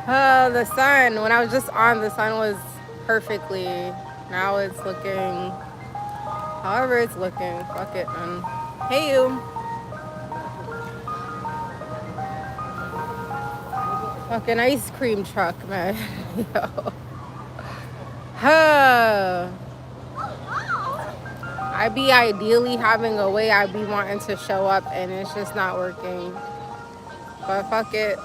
The sun, when I was just on, the sun was perfectly. Now it's looking, however it's looking. Fuck it, man. Hey, you. Fucking ice cream truck, man. Yo. Huh. I be ideally having a way I be wanting to show up, and it's just not working. But fuck it.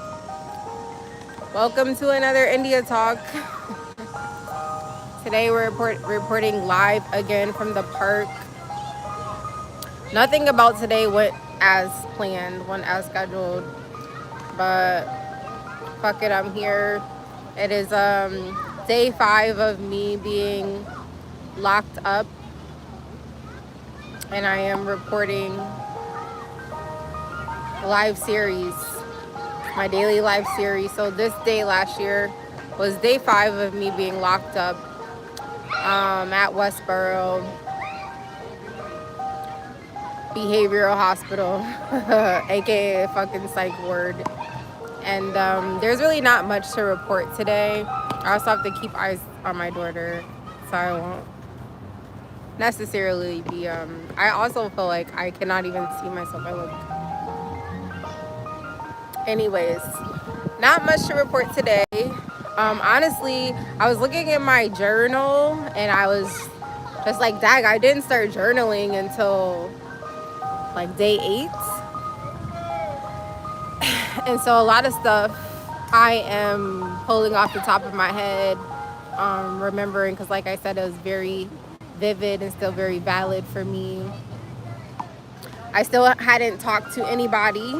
Welcome to another India Talk. Today we're reporting live again from the park. Nothing about today went as planned, went as scheduled. But fuck it, I'm here. It is day 5 of me being locked up. And I am reporting a live series, my daily live series. So this day last year was day 5 of me being locked up at Westboro Behavioral Hospital, aka fucking psych ward. And there's really not much to report today. I also have to keep eyes on my daughter, so I won't necessarily be I also feel like I cannot even see myself. I look, anyways, not much to report today. Honestly, I was looking at my journal and I was just like, dag, I didn't start journaling until like day 8. And so a lot of stuff I am pulling off the top of my head, remembering, because like I said, it was very vivid and still very valid for me. I still hadn't talked to anybody.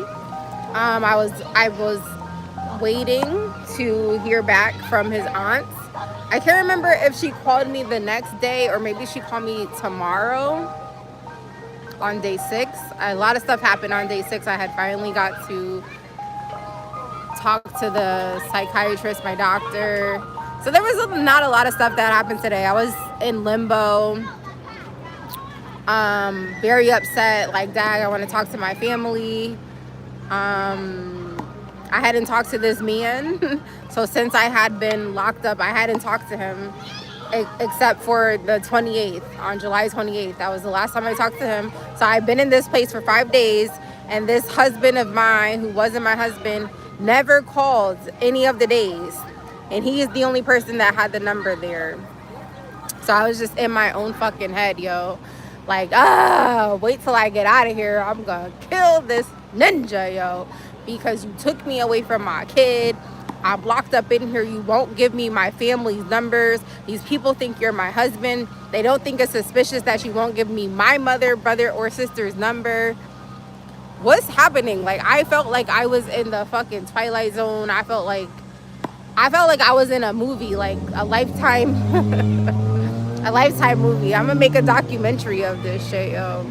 I was waiting to hear back from his aunts. I can't remember if she called me the next day or maybe she called me tomorrow on day 6. A lot of stuff happened on day 6. I had finally got to talk to the psychiatrist, my doctor. So there was not a lot of stuff that happened today. I was in limbo, very upset, like, dad, I want to talk to my family. I hadn't talked to this man. So since I had been locked up, I hadn't talked to him except for the 28th, on July 28th. That was the last time I talked to him. So I've been in this place for 5 days, and this husband of mine, who wasn't my husband, never called any of the days. And he is the only person that had the number there. So I was just in my own fucking head, yo. Like, wait till I get out of here. I'm gonna kill this ninja, yo. Because you took me away from my kid. I'm locked up in here. You won't give me my family's numbers. These people think you're my husband. They don't think it's suspicious that you won't give me my mother, brother, or sister's number. What's happening? Like, I felt like I was in the fucking Twilight Zone. I felt like I was in a movie, like a Lifetime a Lifetime movie. I'm gonna make a documentary of this shit, yo.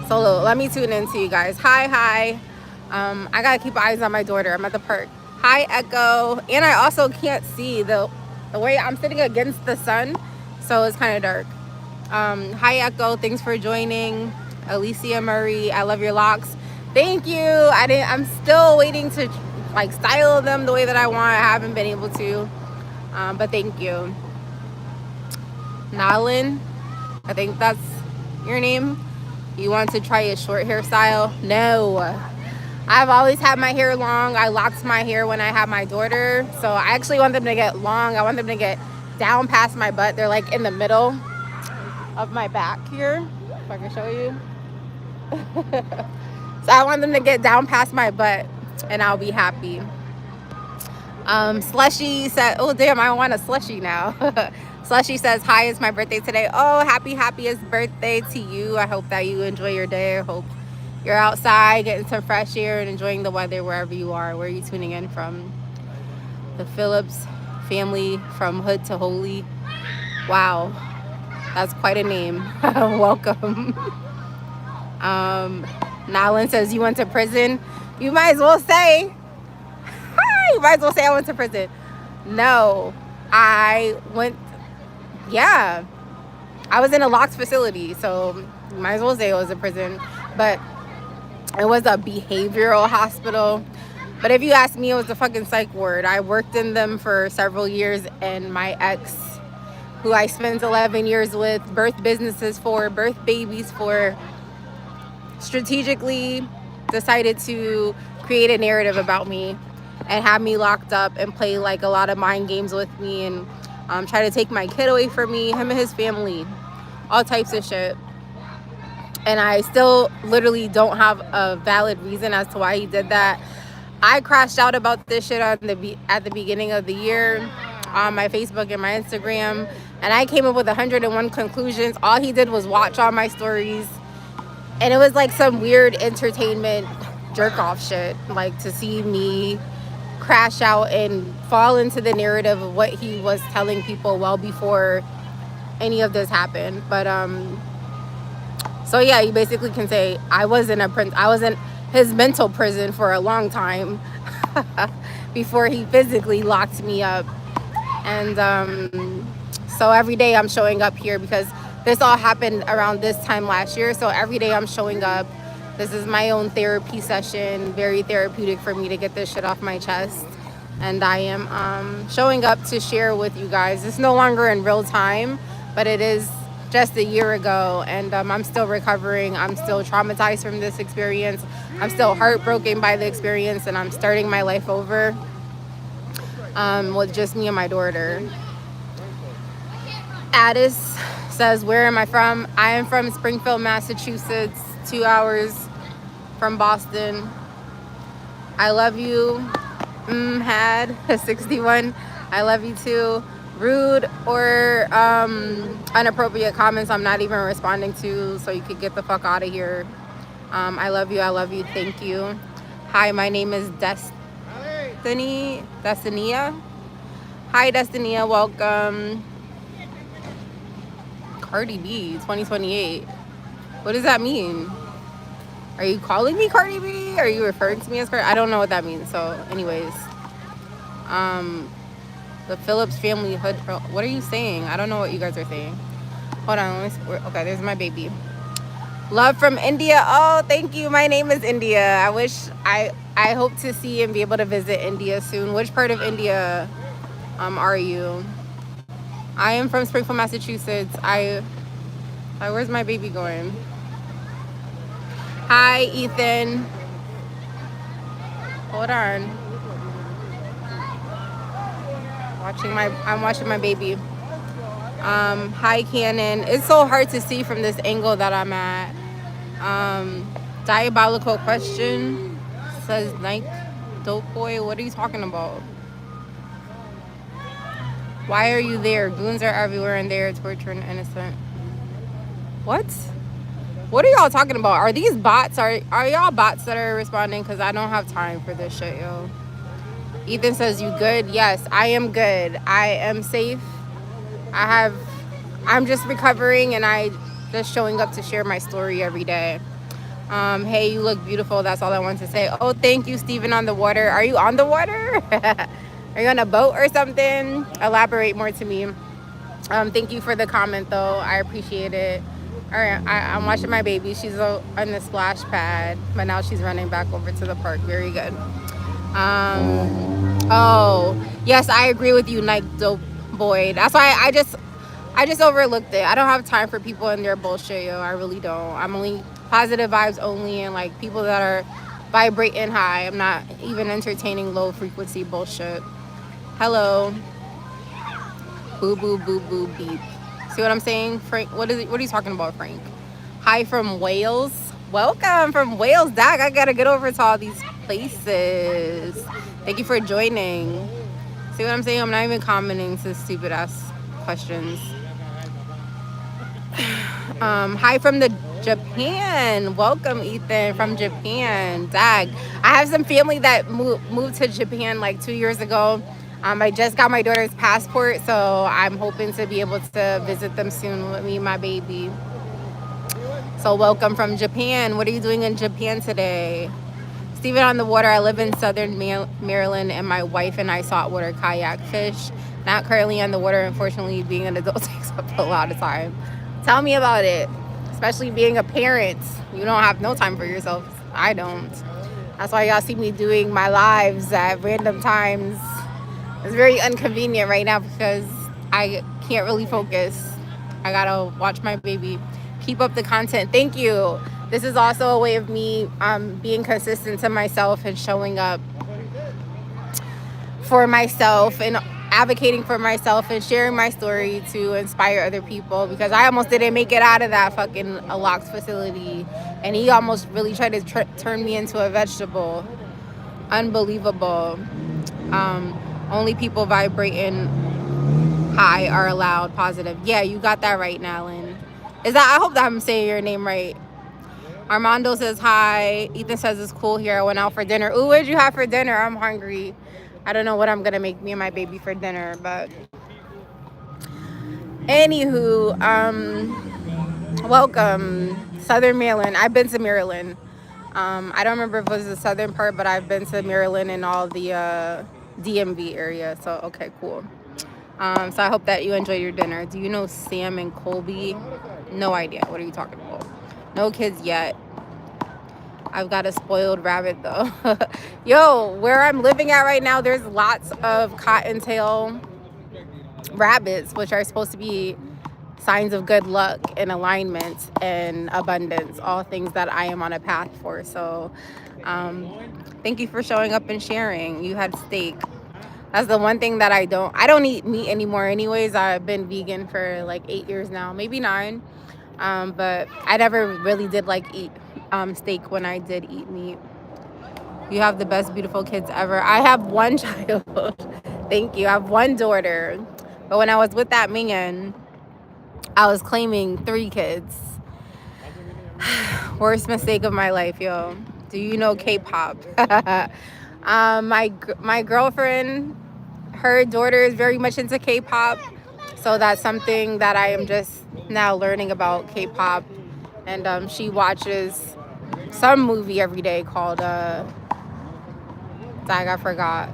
So let me tune in to you guys. Hi. I gotta keep eyes on my daughter. I'm at the park. Hi, Echo. And I also can't see the way I'm sitting against the sun, so it's kind of dark. Hi, Echo. Thanks for joining. Alicia Murray, I love your locks. Thank you. I'm still waiting to like style them the way that I want. I haven't been able to, but thank you. Nalin, I think that's your name. You want to try a short hairstyle? No, I've always had my hair long. I locked my hair when I had my daughter, so I actually want them to get long. I want them to get down past my butt. They're like in the middle of my back here, if I can show you. So I want them to get down past my butt and I'll be happy. Slushy said, oh damn, I want a slushy now. Slushy says, hi, it's my birthday today. Oh, happiest birthday to you. I hope that you enjoy your day. I hope you're outside getting some fresh air and enjoying the weather wherever you are. Where are you tuning in from? The Phillips family from Hood to Holy. Wow, that's quite a name. Welcome. Nalin says, you went to prison? You might as well say, hi, you might as well say I went to prison. No, I went, yeah, I was in a locked facility, so you might as well say it was a prison, but it was a behavioral hospital. But if you ask me, it was a fucking psych ward. I worked in them for several years, and my ex, who I spent 11 years with, birthed businesses for, birthed babies for, strategically decided to create a narrative about me and have me locked up and play like a lot of mind games with me and try to take my kid away from me, him and his family, all types of shit. And I still literally don't have a valid reason as to why he did that. I crashed out about this shit at the beginning of the year on my Facebook and my Instagram, and I came up with 101 conclusions. All he did was watch all my stories, and it was like some weird entertainment jerk off shit, like to see me crash out and fall into the narrative of what he was telling people well before any of this happened. But so yeah, you basically can say I was in his mental prison for a long time before he physically locked me up. And so every day I'm showing up here because this all happened around this time last year. So every day I'm showing up. This is my own therapy session, very therapeutic for me to get this shit off my chest. And I am showing up to share with you guys. It's no longer in real time, but it is just a year ago, and I'm still recovering. I'm still traumatized from this experience. I'm still heartbroken by the experience, and I'm starting my life over with just me and my daughter. Addis says, where am I from? I am from Springfield, Massachusetts, 2 hours from Boston. I love you. Had 61. I love you too. Rude or inappropriate comments I'm not even responding to, so you could get the fuck out of here. I love you. I love you. Thank you. Hi, my name is Destinia. Hi, Destinia. Welcome. Cardi B 2028. What does that mean? Are you calling me Cardi B? Are you referring to me as Cardi? I don't know what that means. So anyways, the Phillips family hood. What are you saying? I don't know what you guys are saying. Hold on. Okay, there's my baby. Love from India. Oh, thank you. My name is India. I hope to see and be able to visit India soon. Which part of India are you? I am from Springfield, Massachusetts. Where's my baby going? Hi, Ethan. Hold on. I'm watching my baby. Hi, Cannon. It's so hard to see from this angle that I'm at. Diabolical question, says Nike Dope Boy. What are you talking about? Why are you there? Goons are everywhere and they're torturing innocent. What? What are y'all talking about? Are these bots? Are y'all bots that are responding? Because I don't have time for this shit, yo. Ethan says, you good? Yes, I am good. I am safe. I'm just recovering, and I just showing up to share my story every day. Hey, you look beautiful. That's all I want to say. Oh, thank you, Steven on the water. Are you on the water? Are you on a boat or something? Elaborate more to me. Thank you for the comment, though. I appreciate it. All right, I'm watching my baby. She's on the splash pad, but now she's running back over to the park. Very good. Oh, yes, I agree with you, Nike Dope Boy. That's why I just overlooked it. I don't have time for people and their bullshit, yo. I really don't. I'm only positive vibes only, and like people that are vibrating high. I'm not even entertaining low frequency bullshit. Hello. Boo boo boo boo beep. See what I'm saying, Frank? What are you talking about, Frank? Hi from Wales. Welcome from Wales, Doc. I gotta get over to all these places. Thank you for joining. See what I'm saying? I'm not even commenting to stupid ass questions. Hi from the Japan. Welcome, Ethan, from Japan. Dag. I have some family that moved to Japan like 2 years ago. I just got my daughter's passport, so I'm hoping to be able to visit them soon with me and my baby. So welcome from Japan. What are you doing in Japan today? Steven on the water. I live in southern Maryland, and my wife and I saltwater kayak fish. Not currently on the water. Unfortunately, being an adult takes up a lot of time. Tell me about it. Especially being a parent. You don't have no time for yourself. I don't. That's why y'all see me doing my lives at random times. It's very inconvenient right now because I can't really focus. I gotta watch my baby. Keep up the content. Thank you. This is also a way of me being consistent to myself and showing up for myself and advocating for myself and sharing my story to inspire other people, because I almost didn't make it out of that fucking locked facility, and he almost really tried to turn me into a vegetable. Unbelievable. Only people vibrating high are allowed positive. Yeah, you got that right, Nalin. Is that, I hope that I'm saying your name right. Armando says hi. Ethan says it's cool here. I went out for dinner. Ooh, what'd you have for dinner? I'm hungry. I don't know what I'm gonna make me and my baby for dinner, but anywho, welcome, Southern Maryland. I've been to Maryland. I don't remember if it was the southern part, but I've been to Maryland and all the DMV area. So okay, cool. So I hope that you enjoy your dinner. Do you know Sam and Colby? No idea. What are you talking about? No kids yet. I've got a spoiled rabbit though. Yo, where I'm living at right now, there's lots of cottontail rabbits, which are supposed to be signs of good luck and alignment and abundance, all things that I am on a path for. So thank you for showing up and sharing. You had steak. That's the one thing that I don't eat meat anymore anyways. I've been vegan for like 8 years now, maybe 9. But I never really did like eat steak when I did eat meat. You have the best, beautiful kids ever. I have one child. Thank you. I have one daughter. But when I was with that man, I was claiming 3 kids. Worst mistake of my life, yo. Do you know K-pop? My girlfriend, her daughter is very much into K-pop. So that's something that I am just now learning about K-pop. And she watches some movie every day called I forgot,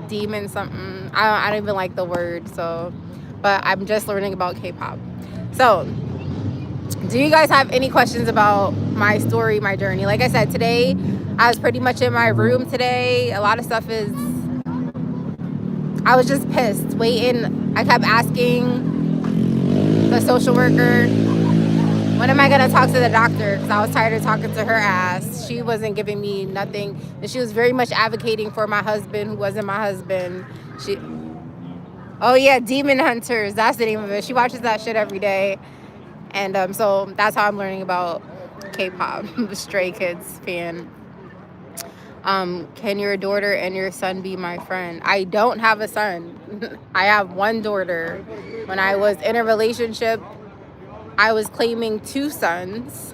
demon something. I don't even like the word, so, but I'm just learning about K-pop. So do you guys have any questions about my story, my journey? Like I said, today I was pretty much in my room today. A lot of stuff is, I was just pissed waiting. I kept asking the social worker, when am I gonna talk to the doctor? Because I was tired of talking to her ass. She wasn't giving me nothing, and she was very much advocating for my husband, who wasn't my husband. Oh yeah, Demon Hunters. That's the name of it. She watches that shit every day, and so that's how I'm learning about K-pop. Stray Kids fan. Can your daughter and your son be my friend? I don't have a son. I have one daughter. When I was in a relationship, I was claiming 2 sons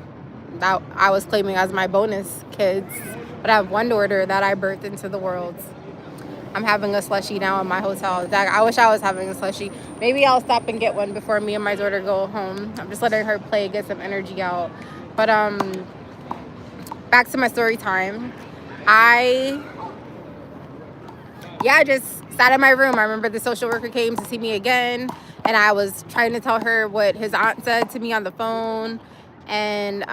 that I was claiming as my bonus kids, but I have one daughter that I birthed into the world. I'm having a slushie now in my hotel. I wish I was having a slushie. Maybe I'll stop and get one before me and my daughter go home. I'm just letting her play, get some energy out. But back to my story time. I just sat in my room. I remember the social worker came to see me again, and I was trying to tell her what his aunt said to me on the phone. And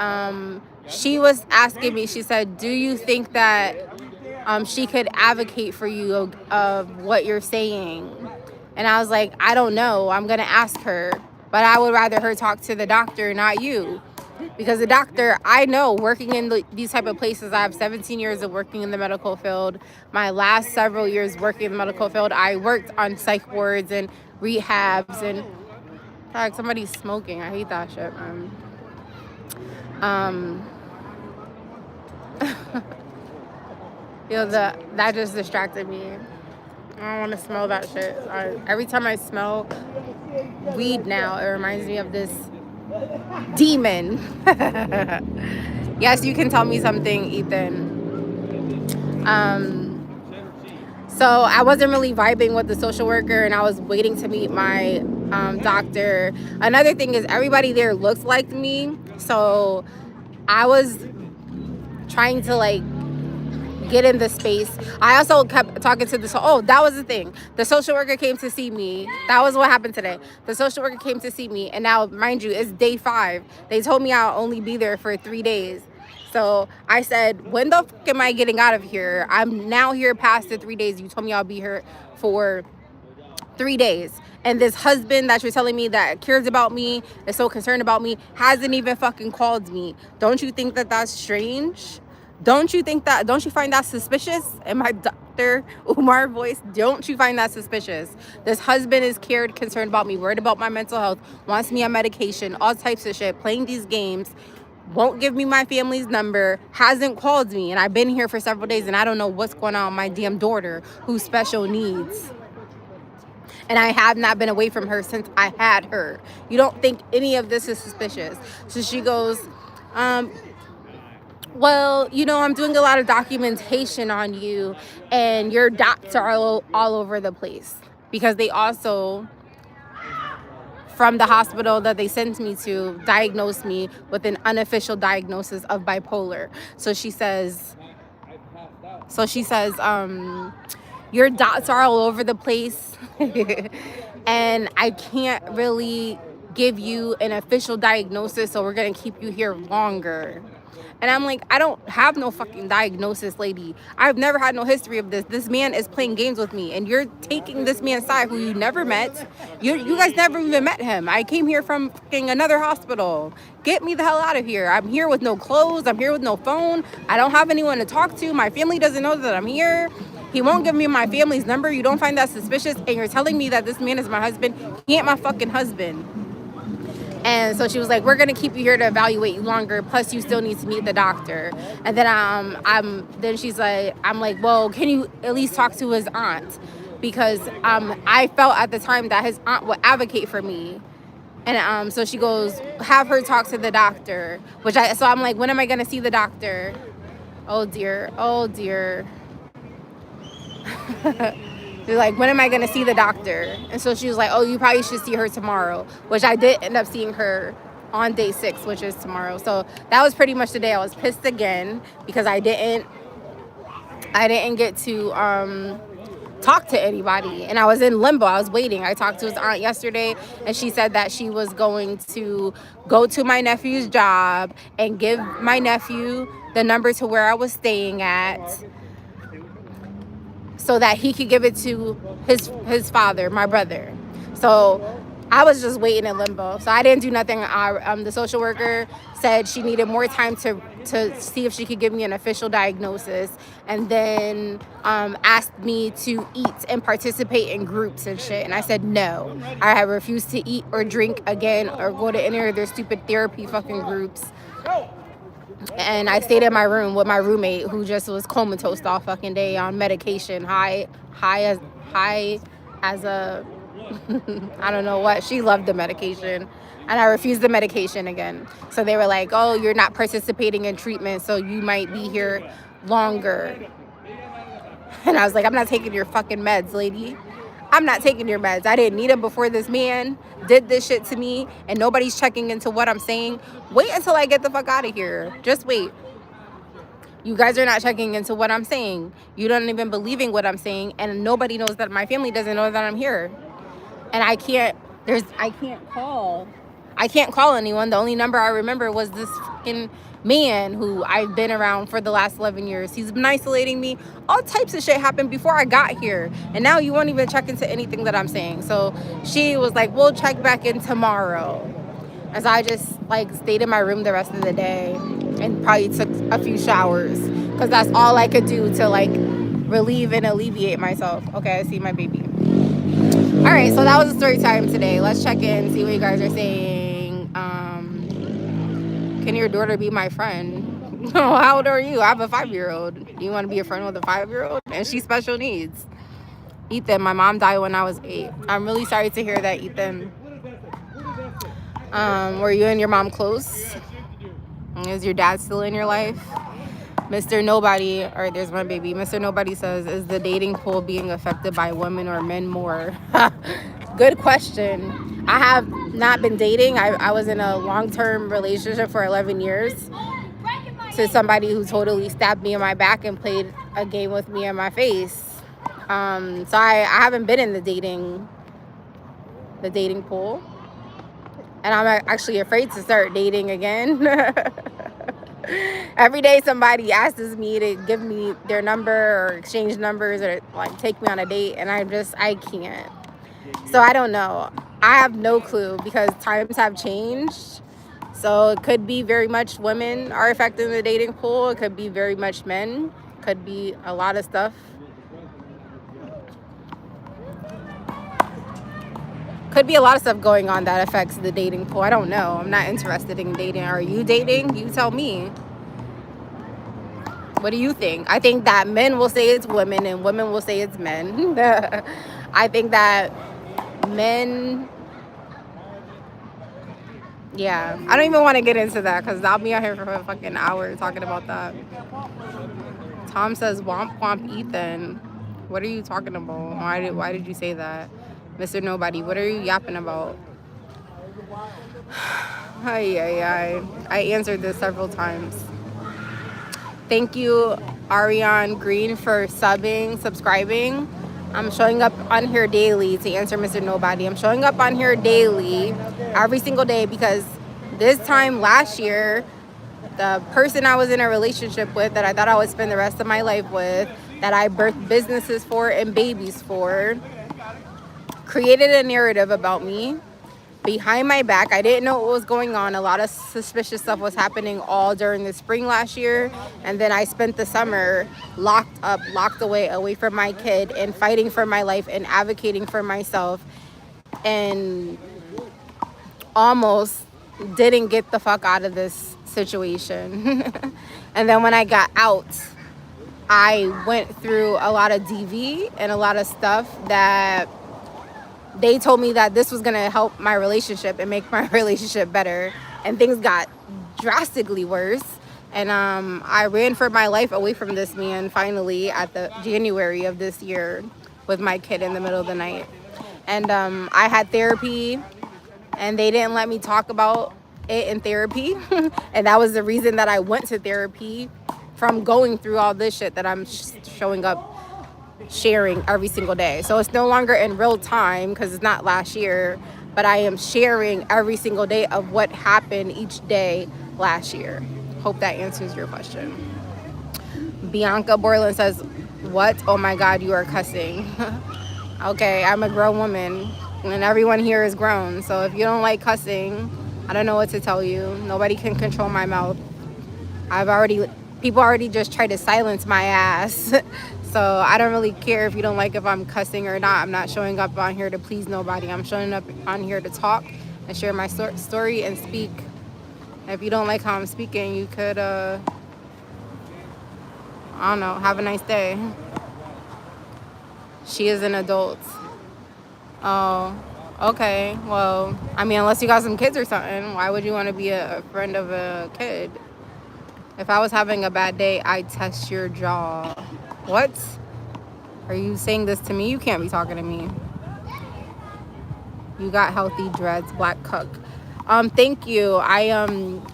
she was asking me, she said, do you think that she could advocate for you of what you're saying? And I was like, I don't know. I'm going to ask her. But I would rather her talk to the doctor, not you. Because the doctor, I know, working in these type of places, I have 17 years of working in the medical field. My last several years working in the medical field, I worked on psych wards and rehabs. And like, somebody's smoking. I hate that shit, man. That just distracted me. I don't want to smell that shit. Every time I smell weed now, it reminds me of this demon. Yes, you can tell me something, Ethan. So I wasn't really vibing with the social worker, and I was waiting to meet my doctor. Another thing is everybody there looks like me, so I was trying to like get in the space. I also kept talking to that was the thing. The social worker came to see me. That was what happened today. The social worker came to see me, and now, mind you, it's day 5. They told me I'll only be there for 3 days. So I said, when the fuck am I getting out of here? I'm now here past the 3 days. You told me I'll be here for 3 days. And this husband that you're telling me that cares about me, is so concerned about me, hasn't even fucking called me. Don't you think that that's strange? Don't you find that suspicious? And my Dr. Umar voice, don't you find that suspicious? This husband is concerned about me, worried about my mental health, wants me on medication, all types of shit, playing these games, won't give me my family's number, hasn't called me. And I've been here for several days and I don't know what's going on with my damn daughter who's special needs. And I have not been away from her since I had her. You don't think any of this is suspicious? So she goes, well, I'm doing a lot of documentation on you and your dots are all over the place. Because they also, from the hospital that they sent me to, diagnosed me with an unofficial diagnosis of bipolar. So she says, your dots are all over the place and I can't really give you an official diagnosis, so we're gonna keep you here longer. And I'm like, I don't have no fucking diagnosis, lady. I've never had no history of this. This man is playing games with me, and you're taking this man's side who you never met. You guys never even met him. I came here from fucking another hospital. Get me the hell out of here. I'm here with no clothes. I'm here with no phone. I don't have anyone to talk to. My family doesn't know that I'm here. He won't give me my family's number. You don't find that suspicious? And you're telling me that this man is my husband? He ain't my fucking husband. And so she was like, we're going to keep you here to evaluate you longer. Plus, you still need to meet the doctor. And then then she's like, I'm like, well, can you at least talk to his aunt? Because I felt at the time that his aunt would advocate for me. And so she goes, have her talk to the doctor. So I'm like, when am I going to see the doctor? Oh, dear. Oh, dear. They're like, when am I going to see the doctor? And so she was like, oh, you probably should see her tomorrow, which I did end up seeing her on day 6, which is tomorrow. So that was pretty much the day. I was pissed again because I didn't get to talk to anybody, and I was in limbo. I was waiting. I talked to his aunt yesterday, and she said that she was going to go to my nephew's job and give my nephew the number to where I was staying at, so that he could give it to his father, my brother. So I was just waiting in limbo. So I didn't do nothing. The social worker said she needed more time to see if she could give me an official diagnosis, and then asked me to eat and participate in groups and shit. And I said no. I refused to eat or drink again or go to any of their stupid therapy fucking groups. And I stayed in my room with my roommate, who just was comatose all fucking day on medication, high as a I don't know what. She loved the medication, and I refused the medication again. So they were like, oh, you're not participating in treatment, so you might be here longer. And I was like, I'm not taking your fucking meds, lady. I'm not taking your meds. I didn't need them before this man did this shit to me, and nobody's checking into what I'm saying. Wait until I get the fuck out of here. Just wait. You guys are not checking into what I'm saying. You don't even believing what I'm saying, and nobody knows that. My family doesn't know that I'm here. And I can't call anyone. The only number I remember was this fucking man who I've been around for the last 11 years. He's been isolating me. All types of shit happened before I got here. And now you won't even check into anything that I'm saying. So she was like, we'll check back in tomorrow. As I just stayed in my room the rest of the day and probably took a few showers, because that's all I could do to relieve and alleviate myself. Okay, I see my baby. All right, so that was the story time today. Let's check in, see what you guys are saying. Can your daughter be my friend? How old are you? I have a 5-year-old. You want to be a friend with a 5-year-old? And she's special needs. Ethan, my mom died when I was 8. I'm really sorry to hear that, Ethan. Were you and your mom close? Is your dad still in your life? Mr. Nobody, or there's my baby. Mr. Nobody says, is the dating pool being affected by women or men more? Good question. I have not been dating. I was in a long-term relationship for 11 years to somebody who totally stabbed me in my back and played a game with me in my face. So I haven't been in the dating pool. And I'm actually afraid to start dating again. Every day somebody asks me to give me their number or exchange numbers or like take me on a date, and I can't. So I don't know. I have no clue because times have changed. So it could be very much women are affected in the dating pool. It could be very much men. Could be a lot of stuff. Could be a lot of stuff going on that affects the dating pool. I don't know. I'm not interested in dating. Are you dating? You tell me. What do you think? I think that men will say it's women and women will say it's men. I think that men, yeah. I don't even want to get into that because I'll be out here for a fucking hour talking about that. Tom says, womp womp Ethan. What are you talking about? Why did you say that? Mr. Nobody, what are you yapping about? I answered this several times. Thank you, Ariane Green, for subscribing. I'm showing up on here daily to answer Mr. Nobody. I'm showing up on here daily, every single day, because this time last year, the person I was in a relationship with that I thought I would spend the rest of my life with, that I birthed businesses for and babies for, created a narrative about me behind my back. I didn't know what was going on. A lot of suspicious stuff was happening all during the spring last year. And then I spent the summer locked up, locked away from my kid and fighting for my life and advocating for myself, and almost didn't get the fuck out of this situation. And then when I got out, I went through a lot of DV and a lot of stuff that they told me that this was going to help my relationship and make my relationship better, and things got drastically worse. And I ran for my life away from this man finally at the January of this year with my kid in the middle of the night. And I had therapy, and they didn't let me talk about it in therapy. And that was the reason that I went to therapy, from going through all this shit that I'm showing up sharing every single day. So it's no longer in real time because it's not last year, but I am sharing every single day of what happened each day last year. Hope that answers your question. Bianca Borland says, what? Oh my God, you are cussing. Okay, I'm a grown woman and everyone here is grown. So if you don't like cussing, I don't know what to tell you. Nobody can control my mouth. People already just tried to silence my ass. So I don't really care if you don't like if I'm cussing or not. I'm not showing up on here to please nobody. I'm showing up on here to talk and share my story and speak. If you don't like how I'm speaking, you could, I don't know, have a nice day. She is an adult. Oh, okay. Well, I mean, unless you got some kids or something, why would you want to be a friend of a kid? If I was having a bad day, I'd test your jaw. What? Are you saying this to me? You can't be talking to me. You got healthy dreads, Black Cook. Thank you. I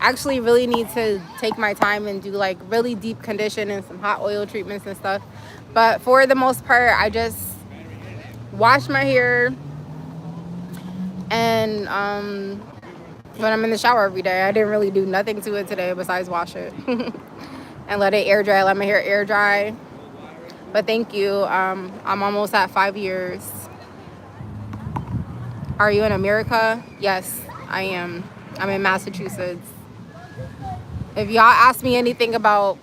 actually really need to take my time and do like really deep condition and some hot oil treatments and stuff. But for the most part, I just wash my hair, and when I'm in the shower every day, I didn't really do nothing to it today besides wash it and let it air dry. Let my hair air dry. But thank you. I'm almost at 5 years. Are you in America? Yes, I am. I'm in Massachusetts. If y'all ask me anything about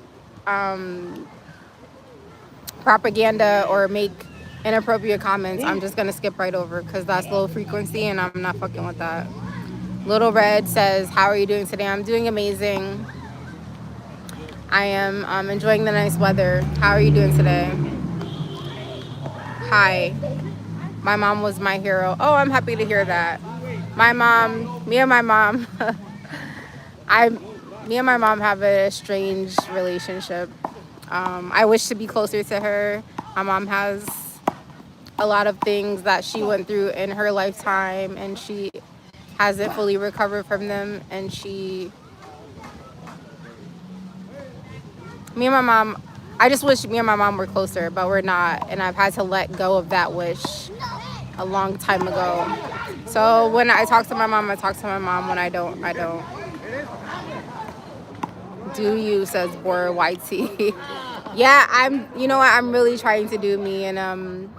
propaganda or make inappropriate comments, I'm just gonna skip right over because that's low frequency and I'm not fucking with that. Little Red says, how are you doing today? I'm doing amazing. I am enjoying the nice weather. How are you doing today? Hi. My mom was my hero. Oh, I'm happy to hear that. Me and my mom have a strange relationship. I wish to be closer to her. My mom has a lot of things that she went through in her lifetime, and she hasn't fully recovered from them. And I just wish me and my mom were closer, but we're not. And I've had to let go of that wish a long time ago. So when I talk to my mom, I talk to my mom. When I don't, I don't. Do you, says Bora YT. Yeah, you know what, I'm really trying to do me, and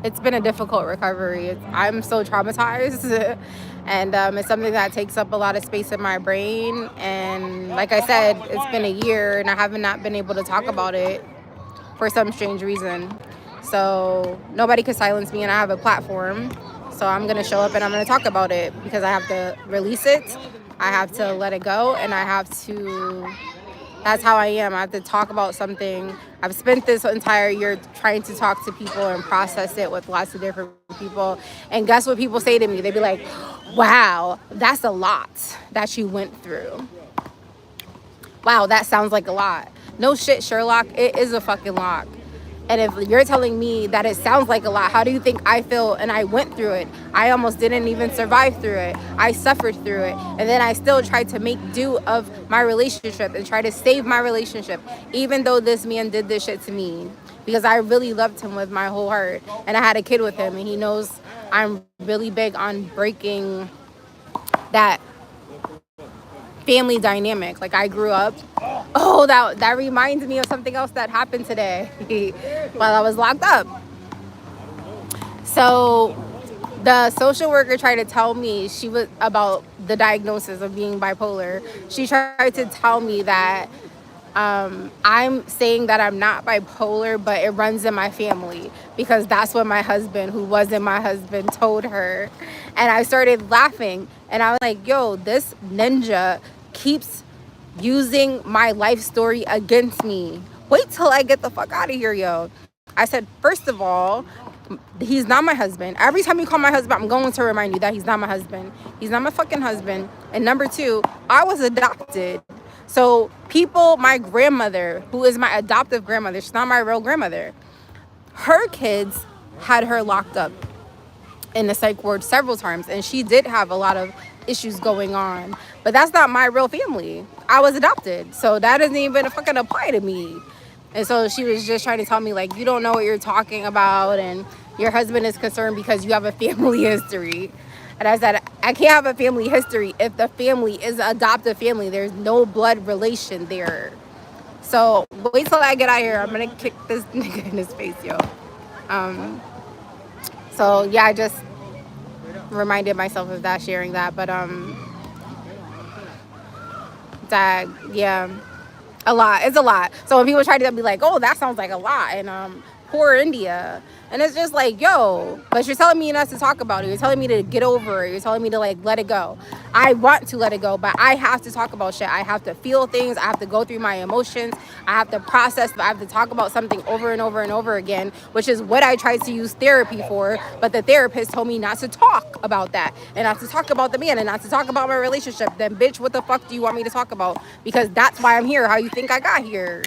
it's been a difficult recovery. I'm so traumatized, and it's something that takes up a lot of space in my brain. And like I said, it's been a year, and I haven't not been able to talk about it for some strange reason. So nobody could silence me, and I have a platform. So I'm gonna show up and I'm gonna talk about it because I have to release it. I have to let it go, and I have to. That's how I am. I have to talk about something. I've spent this entire year trying to talk to people and process it with lots of different people. And guess what people say to me? They'd be like, wow, that's a lot that you went through. Wow, that sounds like a lot. No shit, Sherlock, it is a fucking lot. And if you're telling me that it sounds like a lot, how do you think I feel? And I went through it. I almost didn't even survive through it. I suffered through it. And then I still tried to make do of my relationship and try to save my relationship, even though this man did this shit to me. Because I really loved him with my whole heart. And I had a kid with him. And he knows I'm really big on breaking that family dynamic. Like, I grew up. Oh, that reminds me of something else that happened today while I was locked up. So the social worker tried to tell me she was about the diagnosis of being bipolar. She tried to tell me that I'm saying that I'm not bipolar, but it runs in my family, because that's what my husband, who wasn't my husband, told her. And I started laughing, and I was like, yo, this ninja keeps using my life story against me. Wait till I get the fuck out of here, yo. I said, first of all, he's not my husband. Every time you call my husband, I'm going to remind you that he's not my husband. He's not my fucking husband. And number two, I was adopted. So people, my grandmother, who is my adoptive grandmother, she's not my real grandmother, her kids had her locked up in the psych ward several times, and she did have a lot of issues going on. But that's not my real family. I was adopted, so that doesn't even fucking apply to me. And so she was just trying to tell me, like, you don't know what you're talking about, and your husband is concerned because you have a family history. And I said, I can't have a family history if the family is an adoptive family. There's no blood relation there. So wait till I get out here. I'm gonna kick this nigga in his face, yo. So yeah, I just reminded myself of that, sharing that. But that, yeah, a lot. It's a lot. So when people try to be like, oh, that sounds like a lot, and poor India. And it's just like, yo, but you're telling me not to talk about it. You're telling me to get over it. You're telling me to, like, let it go. I want to let it go, but I have to talk about shit. I have to feel things. I have to go through my emotions. I have to process. I have to talk about something over and over and over again, which is what I tried to use therapy for. But the therapist told me not to talk about that, and not to talk about the man, and not to talk about my relationship. Then, bitch, what the fuck do you want me to talk about? Because that's why I'm here. How you think I got here?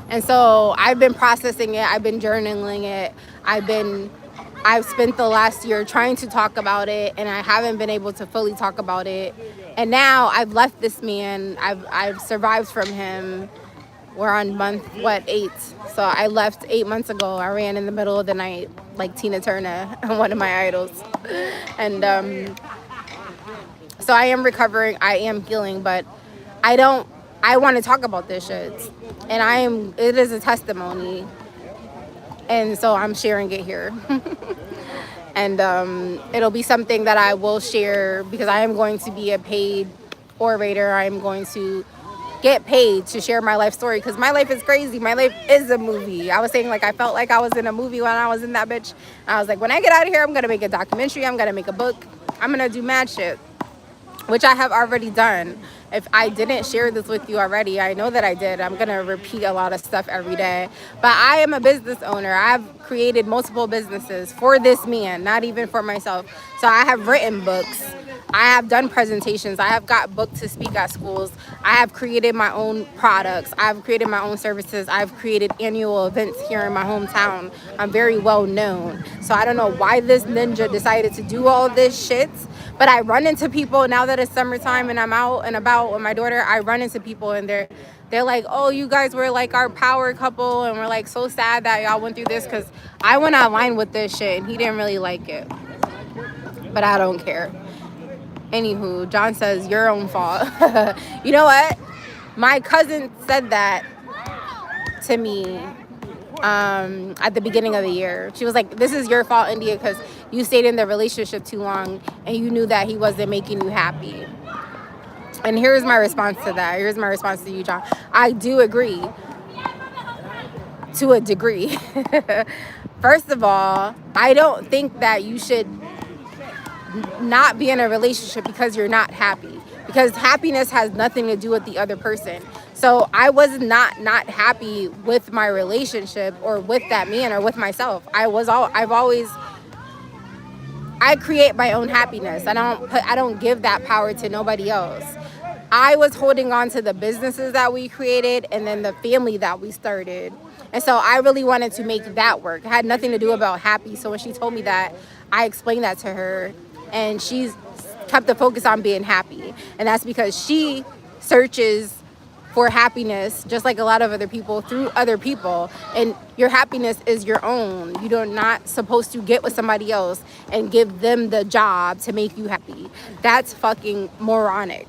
And so I've been processing it. I've been journaling it. I've spent the last year trying to talk about it, and I haven't been able to fully talk about it. And now I've left this man. I've survived from him. We're on month 8. So I left 8 months ago. I ran in the middle of the night like Tina Turner, one of my idols. And so I am recovering. I am healing, but I want to talk about this shit. And it is a testimony. And so I'm sharing it here. And it'll be something that I will share, because I am going to be a paid orator. I'm going to get paid to share my life story, because my life is crazy. My life is a movie. I was saying, like, I felt like I was in a movie when I was in that bitch. And I was like, when I get out of here, I'm going to make a documentary. I'm going to make a book. I'm going to do mad shit, which I have already done. If I didn't share this with you already, I know that I did. I'm going to repeat a lot of stuff every day. But I am a business owner. I've created multiple businesses for this man, not even for myself. So I have written books. I have done presentations. I have got booked to speak at schools. I have created my own products. I've created my own services. I've created annual events here in my hometown. I'm very well known. So I don't know why this ninja decided to do all this shit. But I run into people now that it's summertime and I'm out and about with my daughter. I run into people and they're like, oh, you guys were like our power couple, and we're like so sad that y'all went through this, because I went online with this shit and he didn't really like it. But I don't care. Anywho, John says, your own fault. You know what? My cousin said that to me at the beginning of the year. She was like, this is your fault, India, because you stayed in the relationship too long and you knew that he wasn't making you happy. And here's my response to that. Here's my response to you, John. I do agree to a degree. First of all, I don't think that you should not be in a relationship because you're not happy, because happiness has nothing to do with the other person. So I was not happy with my relationship or with that man or with myself. I create my own happiness. I don't give that power to nobody else. I was holding on to the businesses that we created and then the family that we started. And so I really wanted to make that work. It had nothing to do about happy. So when she told me that, I explained that to her, and she's kept the focus on being happy. And that's because she searches for happiness, just like a lot of other people, through other people. And your happiness is your own. You're not supposed to get with somebody else and give them the job to make you happy. That's fucking moronic.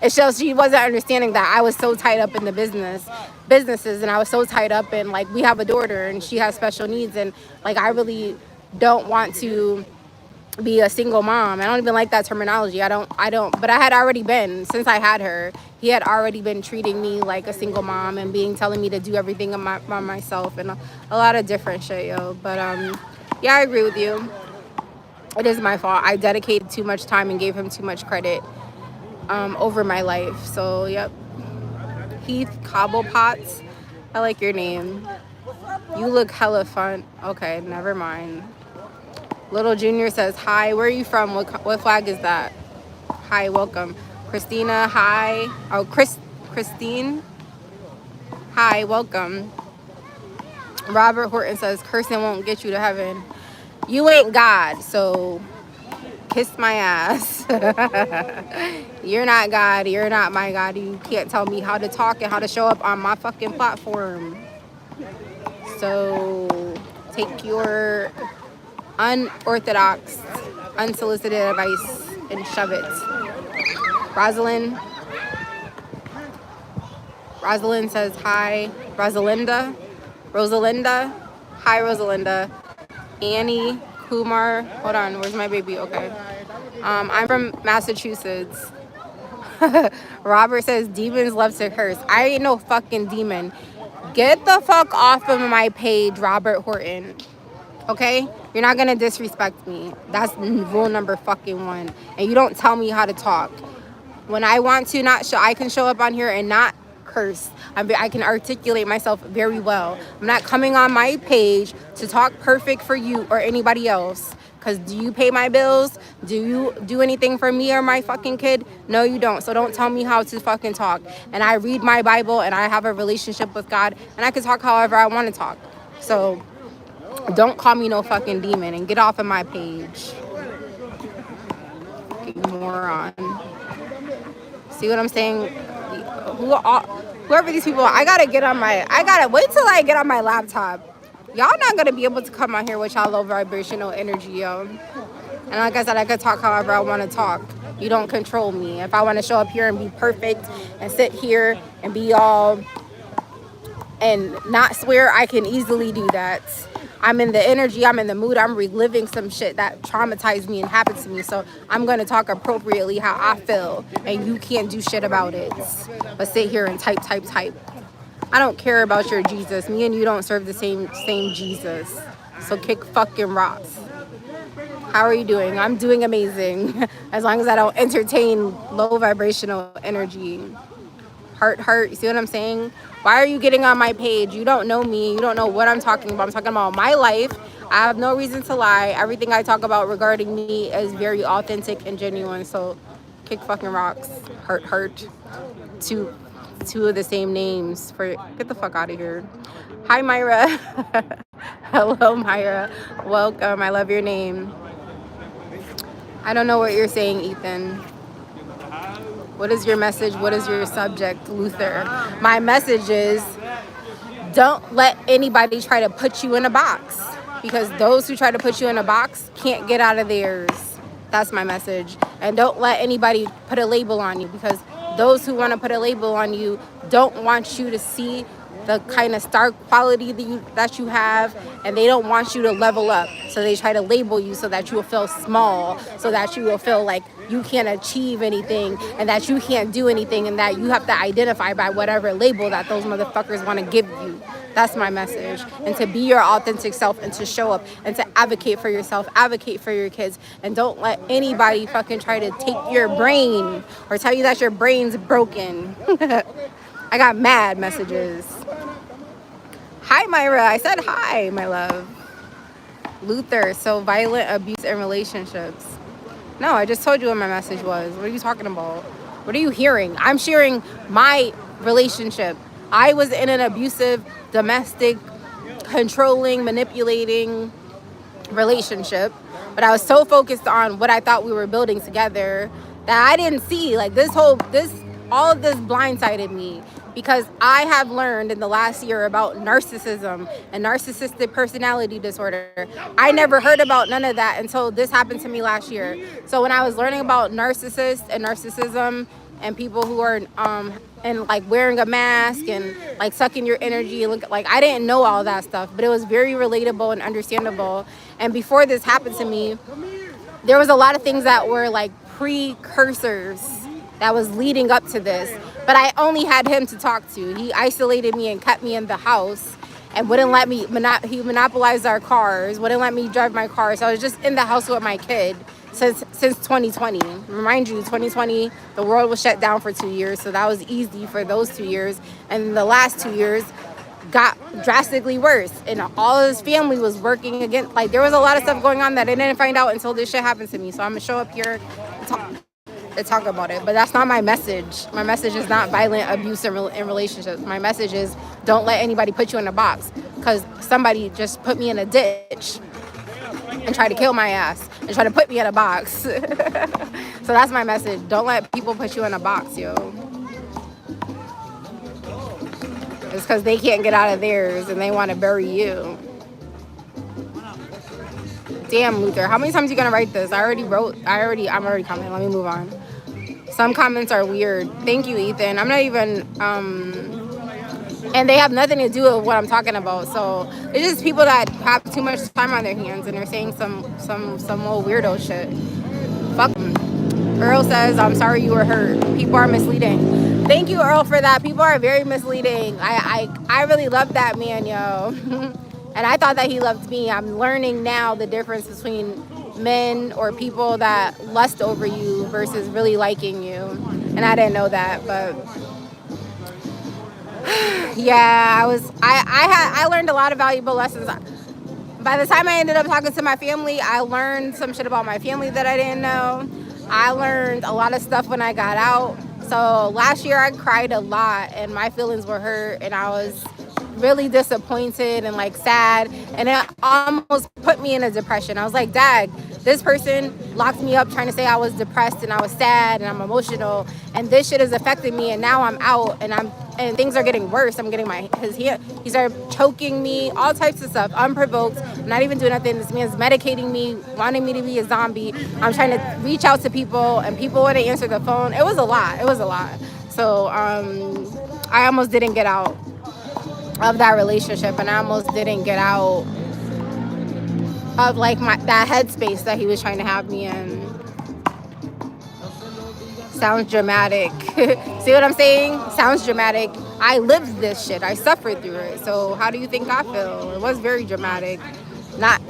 It's just she wasn't understanding that I was so tied up in the businesses, and I was so tied up in, like, we have a daughter and she has special needs, and like I really don't want to be a single mom. I don't even like that terminology. I don't, but I had already been, since I had her, he had already been treating me like a single mom and telling me to do everything by myself and a lot of different shit, yo. But yeah, I agree with you. It is my fault. I dedicated too much time and gave him too much credit over my life. So, yep. Heath Cobblepotts, I like your name. You look hella fun. Okay, never mind. Little Junior says, hi, where are you from? What flag is that? Hi, welcome. Christina, hi. Oh, Christine, hi, welcome. Robert Horton says, cursing won't get you to heaven. You ain't God, so kiss my ass. You're not God. You're not my God. You can't tell me how to talk and how to show up on my fucking platform. So take your unorthodox, unsolicited advice and shove it. Rosalind says hi. Rosalinda, hi Rosalinda. Annie Kumar, hold on, where's my baby? Okay. I'm from Massachusetts. Robert says demons love to curse. I ain't no fucking demon. Get the fuck off of my page, Robert Horton. Okay? You're not gonna disrespect me. That's rule number fucking one. And you don't tell me how to talk. When I want to I can show up on here and not curse. I can articulate myself very well. I'm not coming on my page to talk perfect for you or anybody else. Because do you pay my bills? Do you do anything for me or my fucking kid? No, you don't. So don't tell me how to fucking talk. And I read my Bible and I have a relationship with God and I can talk however I want to talk. So don't call me no fucking demon and get off of my page. Fucking moron. See what I'm saying? Whoever these people are, I gotta wait till I get on my laptop. Y'all not gonna be able to come out here with y'all low vibrational energy, yo. And like I said, I could talk however I want to talk. You don't control me. If I want to show up here and be perfect and sit here and be all and not swear, I can easily do that. I'm in the energy, I'm in the mood, I'm reliving some shit that traumatized me and happened to me. So I'm gonna talk appropriately how I feel, and you can't do shit about it. But sit here and type. I don't care about your Jesus. Me and you don't serve the same Jesus. So kick fucking rocks. How are you doing? I'm doing amazing. As long as I don't entertain low vibrational energy. Heart, you see what I'm saying? Why are you getting on my page? You don't know me. You don't know what I'm talking about. I'm talking about my life. I have no reason to lie. Everything I talk about regarding me is very authentic and genuine. So kick fucking rocks. Heart. Two of the same names. Get the fuck out of here. Hi, Myra. Hello, Myra. Welcome. I love your name. I don't know what you're saying, Ethan. What is your message? What is your subject, Luther? My message is don't let anybody try to put you in a box, because those who try to put you in a box can't get out of theirs. That's my message. And don't let anybody put a label on you, because those who want to put a label on you don't want you to see the kind of star quality that you have, and they don't want you to level up. So they try to label you so that you will feel small, so that you will feel like you can't achieve anything and that you can't do anything, and that you have to identify by whatever label that those motherfuckers want to give you. That's my message. And to be your authentic self, and to show up, and to advocate for yourself, advocate for your kids, and don't let anybody fucking try to take your brain or tell you that your brain's broken. I got mad messages. Hi, Myra. I said hi, my love. Luther, so violent abuse in relationships. No, I just told you what my message was. What are you talking about? What are you hearing? I'm sharing my relationship. I was in an abusive, domestic, controlling, manipulating relationship, but I was so focused on what I thought we were building together that I didn't see, like, all of this blindsided me, because I have learned in the last year about narcissism and narcissistic personality disorder. I never heard about none of that until this happened to me last year. So when I was learning about narcissists and narcissism and people who are and like wearing a mask and like sucking your energy, like I didn't know all that stuff, but it was very relatable and understandable. And before this happened to me, there was a lot of things that were like precursors that was leading up to this, but I only had him to talk to. He isolated me and kept me in the house and wouldn't let me, he monopolized our cars, wouldn't let me drive my car. So I was just in the house with my kid since 2020. Remind you, 2020, the world was shut down for 2 years, so that was easy for those 2 years. And the last 2 years got drastically worse, and all his family was working against, like, there was a lot of stuff going on that I didn't find out until this shit happened to me. So I'm gonna show up here and talk about it, but that's not my message. My message is not violent abuse in relationships. My message is don't let anybody put you in a box, because somebody just put me in a ditch and try to kill my ass and try to put me in a box. So that's my message. Don't let people put you in a box, yo. It's because they can't get out of theirs and they want to bury you. Damn, Luther, how many times are you gonna write this? I'm already commenting. Let me move on. Some comments are weird. Thank you, Ethan. I'm not even and they have nothing to do with what I'm talking about. So it's just people that have too much time on their hands and they're saying some old weirdo shit. Fuck them. Earl says, I'm sorry you were hurt. People are misleading. Thank you, Earl, for that. People are very misleading. I really love that man, yo. And I thought that he loved me. I'm learning now the difference between men or people that lust over you versus really liking you. And I didn't know that, but yeah, I learned a lot of valuable lessons. By the time I ended up talking to my family, I learned some shit about my family that I didn't know. I learned a lot of stuff when I got out. So last year I cried a lot and my feelings were hurt and I was really disappointed and like sad, and it almost put me in a depression. I was like, dag, this person locked me up trying to say I was depressed and I was sad and I'm emotional, and this shit is affecting me, and now I'm out and things are getting worse. I'm getting he started choking me, all types of stuff, unprovoked. I'm not even doing nothing. This man's medicating me, wanting me to be a zombie. I'm trying to reach out to people and people wouldn't answer the phone. It was a lot. So I almost didn't get out of that relationship, and I almost didn't get out of like that headspace that he was trying to have me in. Sounds dramatic. See what I'm saying? Sounds dramatic. I lived this shit. I suffered through it. So how do you think I feel? It was very dramatic. Not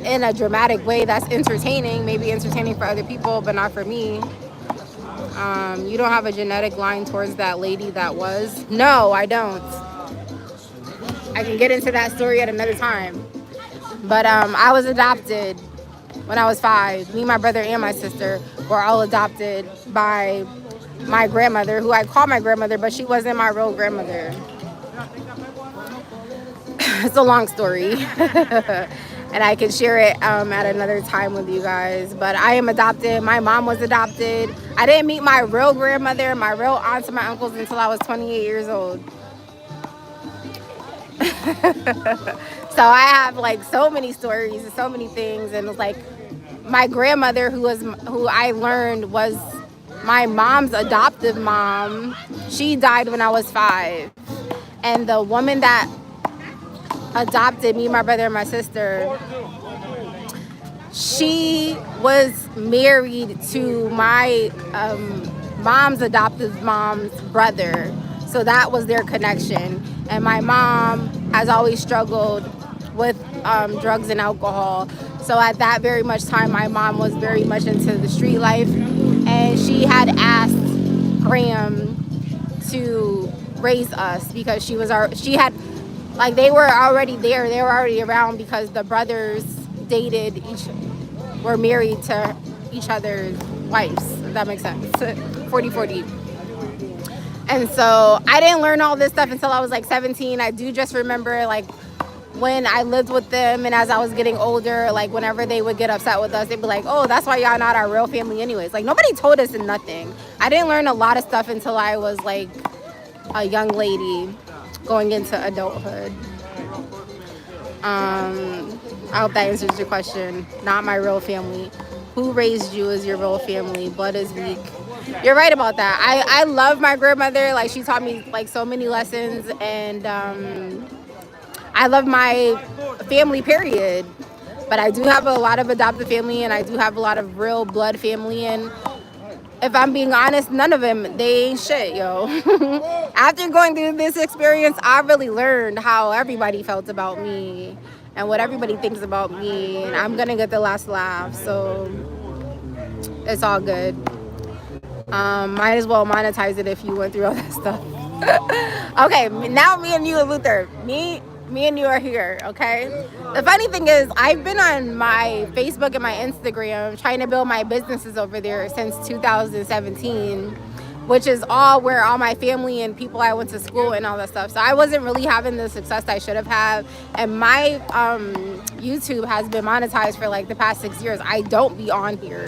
in a dramatic way that's entertaining. Maybe entertaining for other people, but not for me. You don't have a genetic line towards that lady that was? No, I don't. I can get into that story at another time. But I was adopted when I was 5. Me, my brother, and my sister were all adopted by my grandmother, who I call my grandmother, but she wasn't my real grandmother. It's a long story. And I can share it at another time with you guys. But I am adopted. My mom was adopted. I didn't meet my real grandmother, my real aunts and my uncles until I was 28 years old. So I have like so many stories and so many things, and like my grandmother, who I learned was my mom's adoptive mom, she died when I was 5. And the woman that adopted me, my brother, and my sister, she was married to my mom's adoptive mom's brother. So that was their connection. And my mom has always struggled with drugs and alcohol. So at that very much time, my mom was very much into the street life. And she had asked Graham to raise us because she had, like, they were already there. They were already around because the brothers were married to each other's wives, if that makes sense. 40-40. And so I didn't learn all this stuff until I was like 17. I do just remember, like, when I lived with them and as I was getting older, like, whenever they would get upset with us, they'd be like, oh, that's why y'all not our real family anyways. Like, nobody told us nothing. I didn't learn a lot of stuff until I was like a young lady going into adulthood. I hope that answers your question. Not my real family. Who raised you is your real family. Blood is weak. You're right about that. I love my grandmother. Like, she taught me like so many lessons, and I love my family, period. But I do have a lot of adopted family, and I do have a lot of real blood family, and if I'm being honest, none of them, they ain't shit, yo. After going through this experience, I really learned how everybody felt about me and what everybody thinks about me, and I'm gonna get the last laugh, so it's all good. Might as well monetize it if you went through all that stuff. Okay, now me and you and Luther, me and you are here, okay? The funny thing is, I've been on my Facebook and my Instagram trying to build my businesses over there since 2017, which is all where all my family and people I went to school and all that stuff. So I wasn't really having the success I should have had. And my YouTube has been monetized for like the past 6 years. I don't be on here.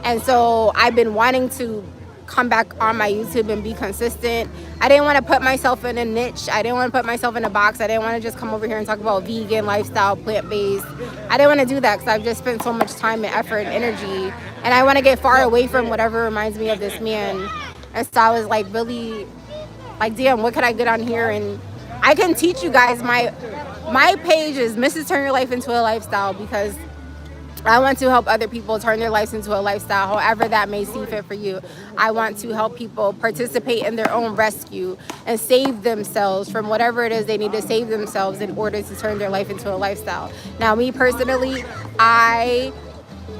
And so I've been wanting to come back on my YouTube and be consistent. I didn't want to put myself in a niche. I didn't want to put myself in a box. I didn't want to just come over here and talk about vegan lifestyle, plant-based. I didn't want to do that because I've just spent so much time and effort and energy, and I want to get far away from whatever reminds me of this man. And so I was like, really, like, damn, what could I get on here? And I can teach you guys. My page is Mrs. Turn Your Life Into a Lifestyle, because I want to help other people turn their lives into a lifestyle, however that may see fit for you. I want to help people participate in their own rescue and save themselves from whatever it is they need to save themselves in order to turn their life into a lifestyle. Now, me personally, I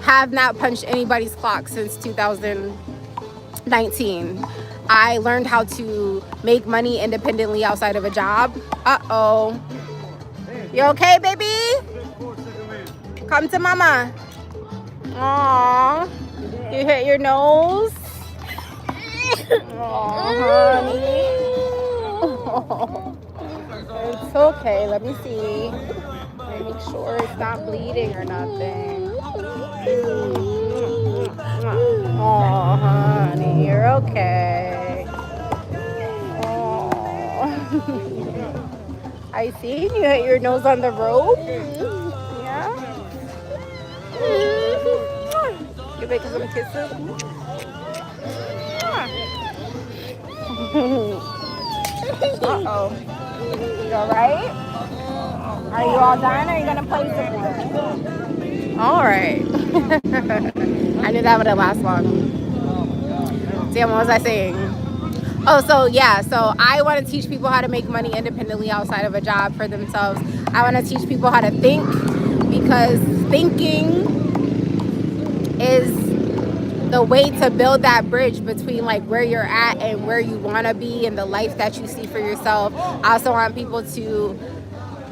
have not punched anybody's clock since 2019. I learned how to make money independently outside of a job. Uh-oh. You okay, baby? Come to mama. Aww. You hit your nose? Aww, honey. It's okay. Let me see. Let me make sure it's not bleeding or nothing. Aww, honey. You're okay. Aww. I see you hit your nose on the rope. You make some kisses. Uh-oh. You alright? Are you all done? Or are you gonna play some more? Alright. I knew that wouldn't last long. Damn, what was I saying? Oh, so I want to teach people how to make money independently outside of a job for themselves. I want to teach people how to think, because thinking is the way to build that bridge between like where you're at and where you want to be and the life that you see for yourself. I also want people to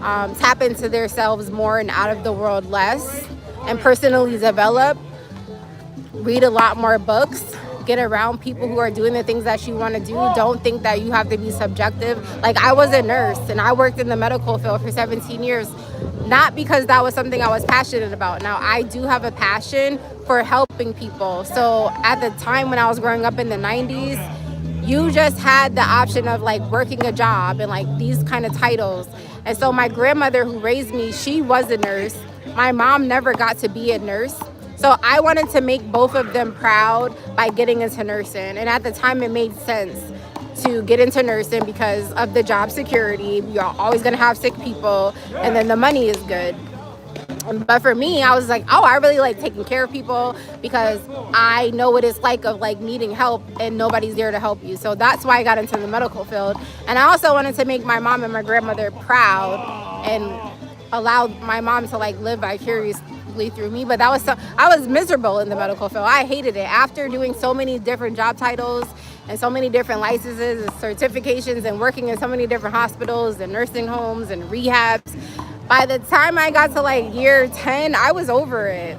tap into themselves more and out of the world less, and personally develop, read a lot more books, get around people who are doing the things that you want to do. Don't think that you have to be subjective. Like, I was a nurse and I worked in the medical field for 17 years, not because that was something I was passionate about. Now, I do have a passion for helping people. So at the time when I was growing up in the 90s, you just had the option of like working a job and like these kind of titles. And so my grandmother who raised me, she was a nurse. My mom never got to be a nurse. So I wanted to make both of them proud by getting into nursing. And at the time, it made sense to get into nursing because of the job security. You're always going to have sick people, and then the money is good. But for me, I was like, oh, I really like taking care of people because I know what it's like of like needing help and nobody's there to help you. So that's why I got into the medical field. And I also wanted to make my mom and my grandmother proud and allow my mom to like live vicariously through me. But I was miserable in the medical field. I hated it. After doing so many different job titles and so many different licenses and certifications and working in so many different hospitals and nursing homes and rehabs, by the time I got to like year 10, I was over it.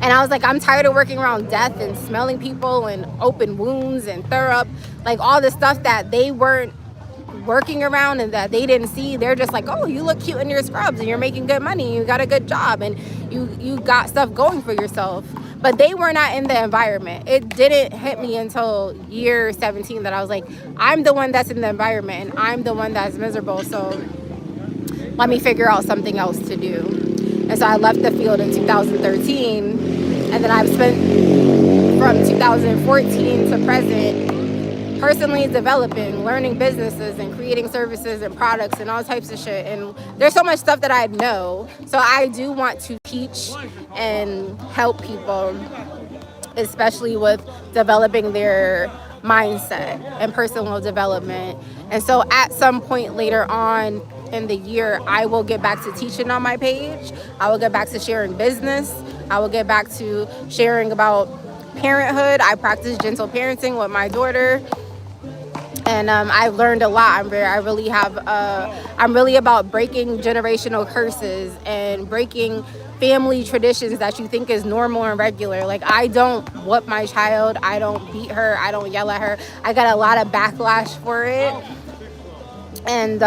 And I was like, I'm tired of working around death and smelling people and open wounds and throw like all the stuff that they weren't working around and that they didn't see. They're just like, oh, you look cute in your scrubs and you're making good money. You got a good job and you got stuff going for yourself. But they were not in the environment. It didn't hit me until year 17 that I was like, I'm the one that's in the environment and I'm the one that's miserable. So let me figure out something else to do. And so I left the field in 2013, and then I've spent from 2014 to present personally developing, learning businesses and creating services and products and all types of shit. And there's so much stuff that I know. So I do want to teach and help people, especially with developing their mindset and personal development. And so at some point later on in the year, I will get back to teaching on my page. I will get back to sharing business. I will get back to sharing about parenthood. I practice gentle parenting with my daughter. And I've learned a lot. I'm really about breaking generational curses and breaking family traditions that you think is normal and regular. Like, I don't whoop my child. I don't beat her. I don't yell at her. I got a lot of backlash for it. And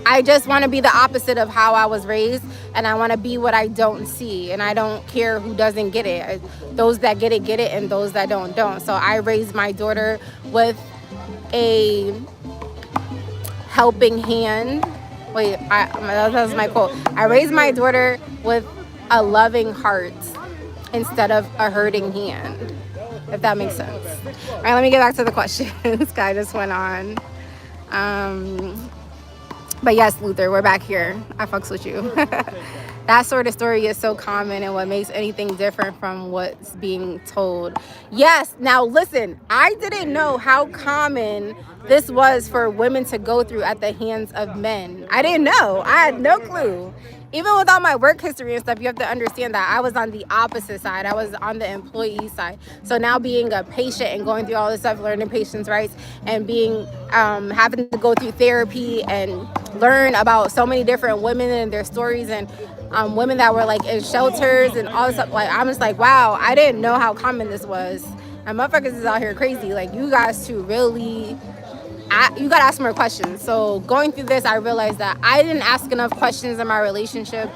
I just want to be the opposite of how I was raised, and I want to be what I don't see, and I don't care who doesn't get it. Those that get it, and those that don't. So I raised my daughter with a helping hand. That's my quote. I raised my daughter with a loving heart instead of a hurting hand, if that makes sense. All right, let me get back to the question. This guy just went on. But yes, Luther, we're back here. I fucks with you. That sort of story is so common, and what makes anything different from what's being told. Yes, now listen, I didn't know how common this was for women to go through at the hands of men. I didn't know. I had no clue. Even with all my work history and stuff, you have to understand that I was on the opposite side. I was on the employee side. So now being a patient and going through all this stuff, learning patients' rights, and being having to go through therapy and learn about so many different women and their stories, and women that were like in shelters and all this stuff. Like, I'm just like, wow, I didn't know how common this was. And motherfuckers is out here crazy. Like, you guys to really, you gotta ask more questions. So going through this, I realized that I didn't ask enough questions in my relationship.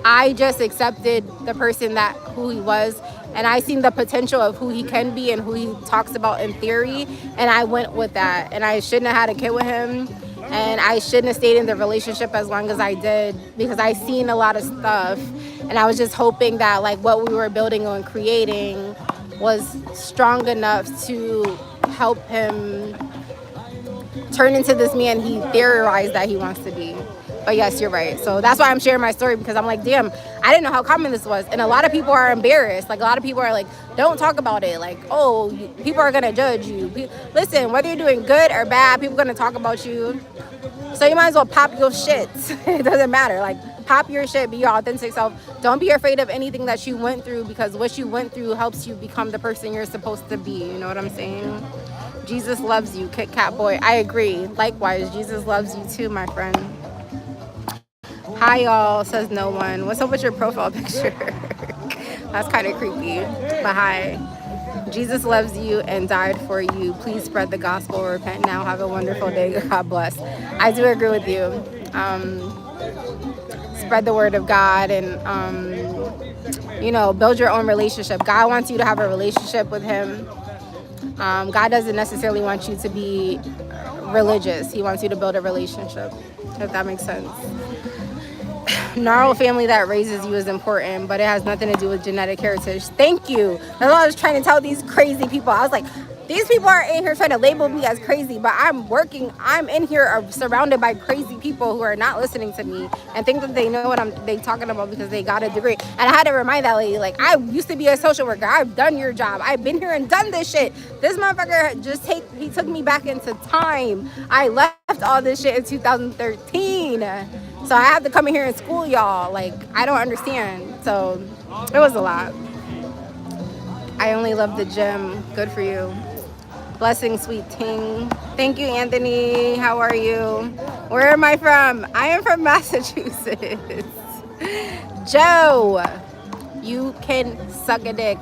I just accepted the person who he was, and I seen the potential of who he can be and who he talks about in theory, and I went with that. And I shouldn't have had a kid with him, and I shouldn't have stayed in the relationship as long as I did, because I seen a lot of stuff, and I was just hoping that like what we were building and creating was strong enough to help him turn into this man he theorized that he wants to be. But yes, you're right. So that's why I'm sharing my story, because I'm like, damn, I didn't know how common this was. And a lot of people are embarrassed. Like, a lot of people are like, don't talk about it. Like, oh, people are going to judge you. Listen, whether you're doing good or bad, people are going to talk about you. So you might as well pop your shit. It doesn't matter. Like, pop your shit, be your authentic self. Don't be afraid of anything that you went through, because what you went through helps you become the person you're supposed to be. You know what I'm saying? Jesus loves you, Kit Kat boy. I agree. Likewise, Jesus loves you too, my friend. Hi, y'all, says no one. What's up with your profile picture? That's kind of creepy. But hi. Jesus loves you and died for you. Please spread the gospel. Repent now. Have a wonderful day. God bless. I do agree with you. Spread the word of God and, build your own relationship. God wants you to have a relationship with him. God doesn't necessarily want you to be religious. He wants you to build a relationship, if that makes sense. Gnarl family that raises you is important, but it has nothing to do with genetic heritage. Thank you. That's what I was trying to tell these crazy people. I was like, these people are in here trying to label me as crazy, but I'm in here surrounded by crazy people who are not listening to me and think that they know what they talking about because they got a degree. And I had to remind that lady, like, I used to be a social worker. I've done your job. I've been here and done this shit. This motherfucker he took me back into time. I left all this shit in 2013. So I have to come in here and school y'all. Like, I don't understand. So it was a lot. I only love the gym. Good for you. Blessing, sweet ting. Thank you, Anthony. How are you? Where am I from? I am from Massachusetts. Joe, you can suck a dick.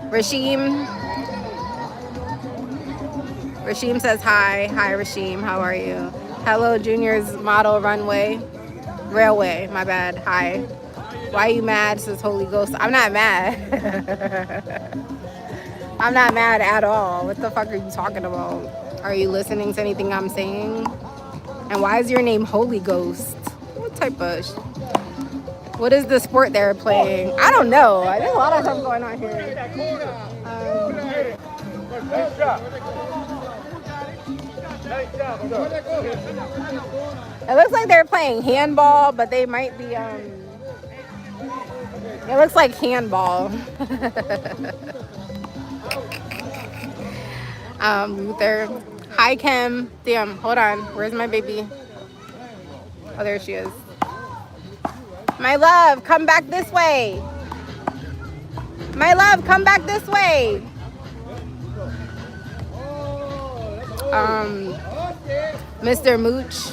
Rashim says hi. Hi, Rashim. How are you? Hello, Junior's model railway. My bad. Hi. Why are you mad? Says Holy Ghost. I'm not mad. I'm not mad at all. What the fuck are you talking about? Are you listening to anything I'm saying? And why is your name Holy Ghost? What type of... What is the sport they're playing? I don't know. There's a lot of stuff going on here. It looks like they're playing handball, but they might be... It looks like handball. Luther. Hi, Kim. Damn, hold on. Where's my baby? Oh, there she is. My love, come back this way. My love, come back this way. Mr. Mooch,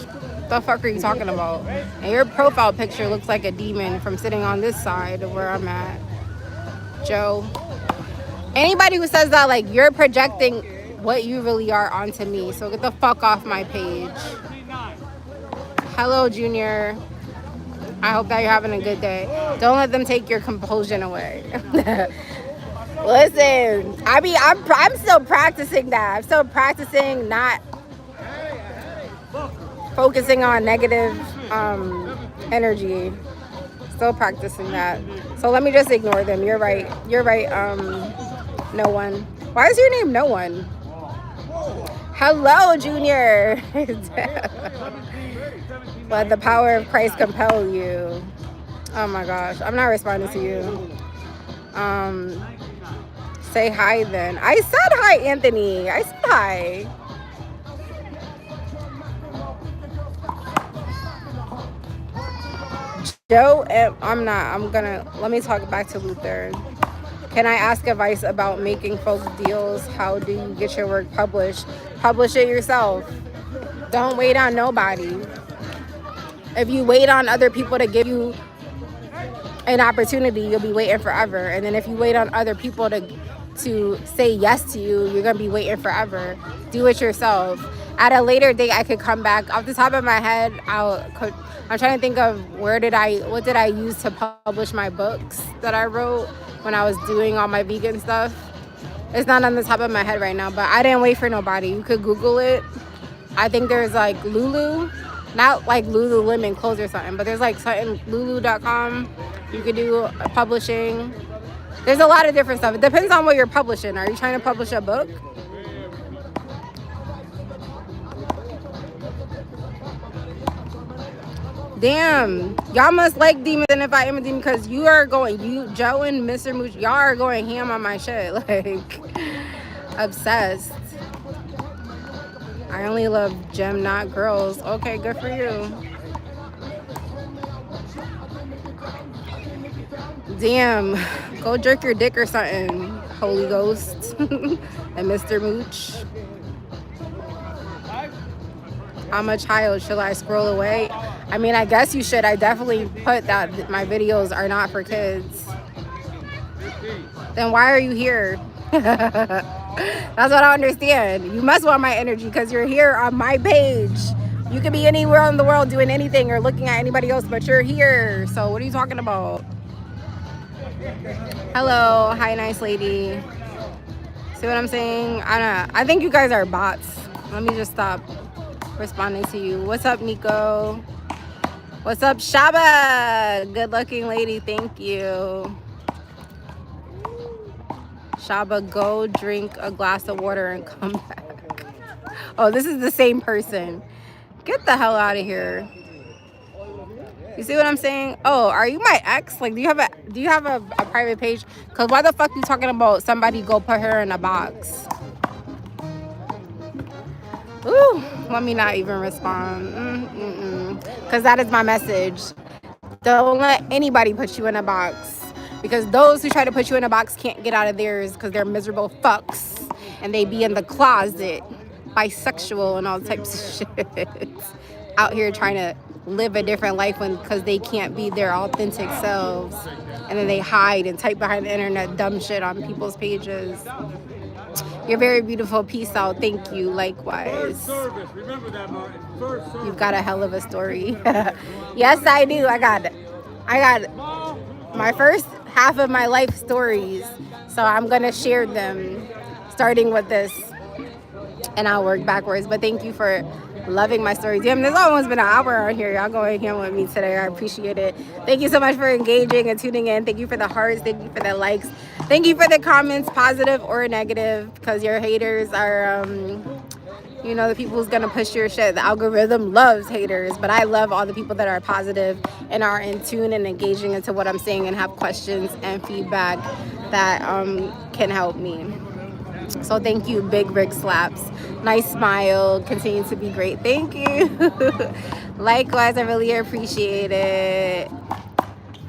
the fuck are you talking about? And your profile picture looks like a demon from sitting on this side of where I'm at. Joe. Anybody who says that, like, you're projecting what you really are onto me. So get the fuck off my page. Hello, Junior. I hope that you're having a good day. Don't let them take your composure away. Listen, I'm still practicing that. I'm still practicing not focusing on negative energy. Still practicing that. So let me just ignore them. You're right. No one. Why is your name No One? Hello, Junior. Let the power of Christ compel you. Oh my gosh. I'm not responding to you. Say hi then. I said hi, Anthony. I said hi. Joe, let me talk back to Luther. Can I ask advice about making folk deals? How do you get your work published? Publish it yourself. Don't wait on nobody. If you wait on other people to give you an opportunity, you'll be waiting forever. And then if you wait on other people to say yes to you, you're going to be waiting forever. Do it yourself. At a later date, I could come back. Off the top of my head, I'm trying to think of what did I use to publish my books that I wrote when I was doing all my vegan stuff. It's not on the top of my head right now, but I didn't wait for nobody. You could Google it. I think there's like Lulu, not like Lululemon clothes or something, but there's like something, lulu.com. You could do publishing. There's a lot of different stuff. It depends on what you're publishing. Are you trying to publish a book? Damn, y'all must like demons. And if I am a demon, because you, Joe and Mr. Mooch, y'all are going ham on my shit. Like, obsessed. I only love gem, not girls. Okay, good for you. Damn, go jerk your dick or something, Holy Ghost. And Mr. Mooch. How much higher should I scroll away? I mean, I guess you should. I definitely put that my videos are not for kids. Then why are you here? That's what I understand. You must want my energy because you're here on my page. You could be anywhere in the world doing anything or looking at anybody else, but you're here. So what are you talking about? Hello. Hi, nice lady. See what I'm saying? I think you guys are bots. Let me just stop responding to you. What's up, Nico? What's up, Shaba? Good looking lady, thank you. Shaba, go drink a glass of water and come back. Oh, this is the same person. Get the hell out of here. You see what I'm saying? Oh, are you my ex? Like, do you have a private page? Cause why the fuck you talking about somebody go put her in a box? Ooh, let me not even respond. Cause that is my message. Don't let anybody put you in a box. Because those who try to put you in a box can't get out of theirs because they're miserable fucks. And they be in the closet, bisexual and all types of shit. Out here trying to live a different life because they can't be their authentic selves. And then they hide and type behind the internet dumb shit on people's pages. You're very beautiful. Peace out. Thank you. Likewise. You've got a hell of a story. Yes, I do. I got my first half of my life stories. So I'm going to share them starting with this. And I'll work backwards. But thank you for loving my story. Damn, this almost been an hour on here. Y'all going here with me today. I appreciate it. Thank you so much for engaging and tuning in. Thank you for the hearts. Thank you for the likes. Thank you for the comments, positive or negative, because your haters are, you know, the people who's going to push your shit. The algorithm loves haters, but I love all the people that are positive and are in tune and engaging into what I'm saying and have questions and feedback that can help me. So thank you, Big Rick Slaps. Nice smile. Continue to be great. Thank you. Likewise, I really appreciate it.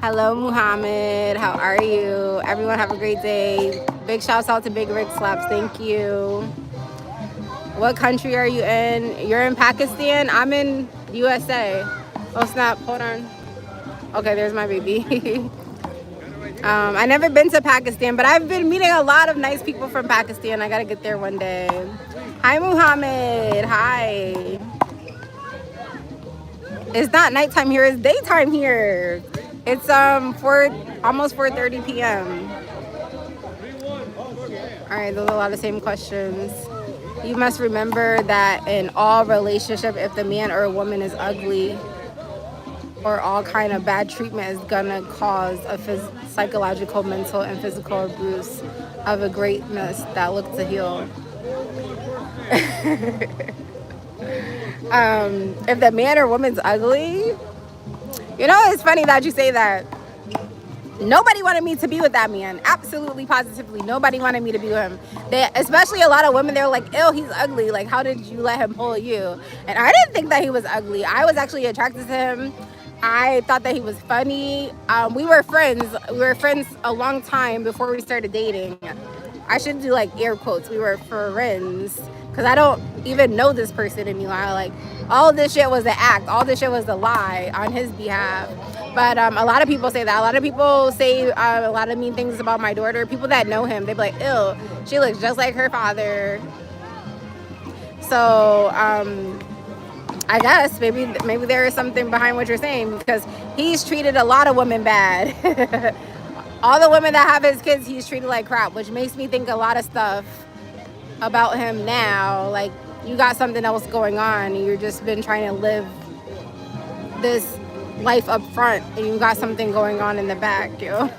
Hello, Muhammad. How are you? Everyone have a great day. Big shouts out to Big Rick Slaps. Thank you. What country are you in? You're in Pakistan? I'm in USA. Oh, snap. Hold on. Okay, there's my baby. I never been to Pakistan, but I've been meeting a lot of nice people from Pakistan. I gotta get there one day. Hi, Muhammad. Hi. It's not nighttime here. It's daytime here. It's almost 4:30 p.m. All right, those are a lot of same questions. You must remember that in all relationship, if the man or a woman is ugly, or all kind of bad treatment is gonna cause a psychological, mental, and physical abuse of a greatness that looks to heal. If the man or woman's ugly, you know, it's funny that you say that. Nobody wanted me to be with that man. Absolutely, positively, nobody wanted me to be with him. Especially a lot of women, they were like, ew, he's ugly. Like, how did you let him pull you? And I didn't think that he was ugly. I was actually attracted to him. I thought that he was funny. We were friends. We were friends a long time before we started dating. I should do like air quotes. We were friends because I don't even know this person anymore. Like, all this shit was the act. All this shit was the lie on his behalf. But a lot of people say that. A lot of people say a lot of mean things about my daughter. People that know him, they be like, ew, she looks just like her father. So, I guess maybe there is something behind what you're saying, because he's treated a lot of women bad. All the women that have his kids, he's treated like crap, which makes me think a lot of stuff about him now. Like, you got something else going on, and you've just been trying to live this life up front, and you got something going on in the back, yo.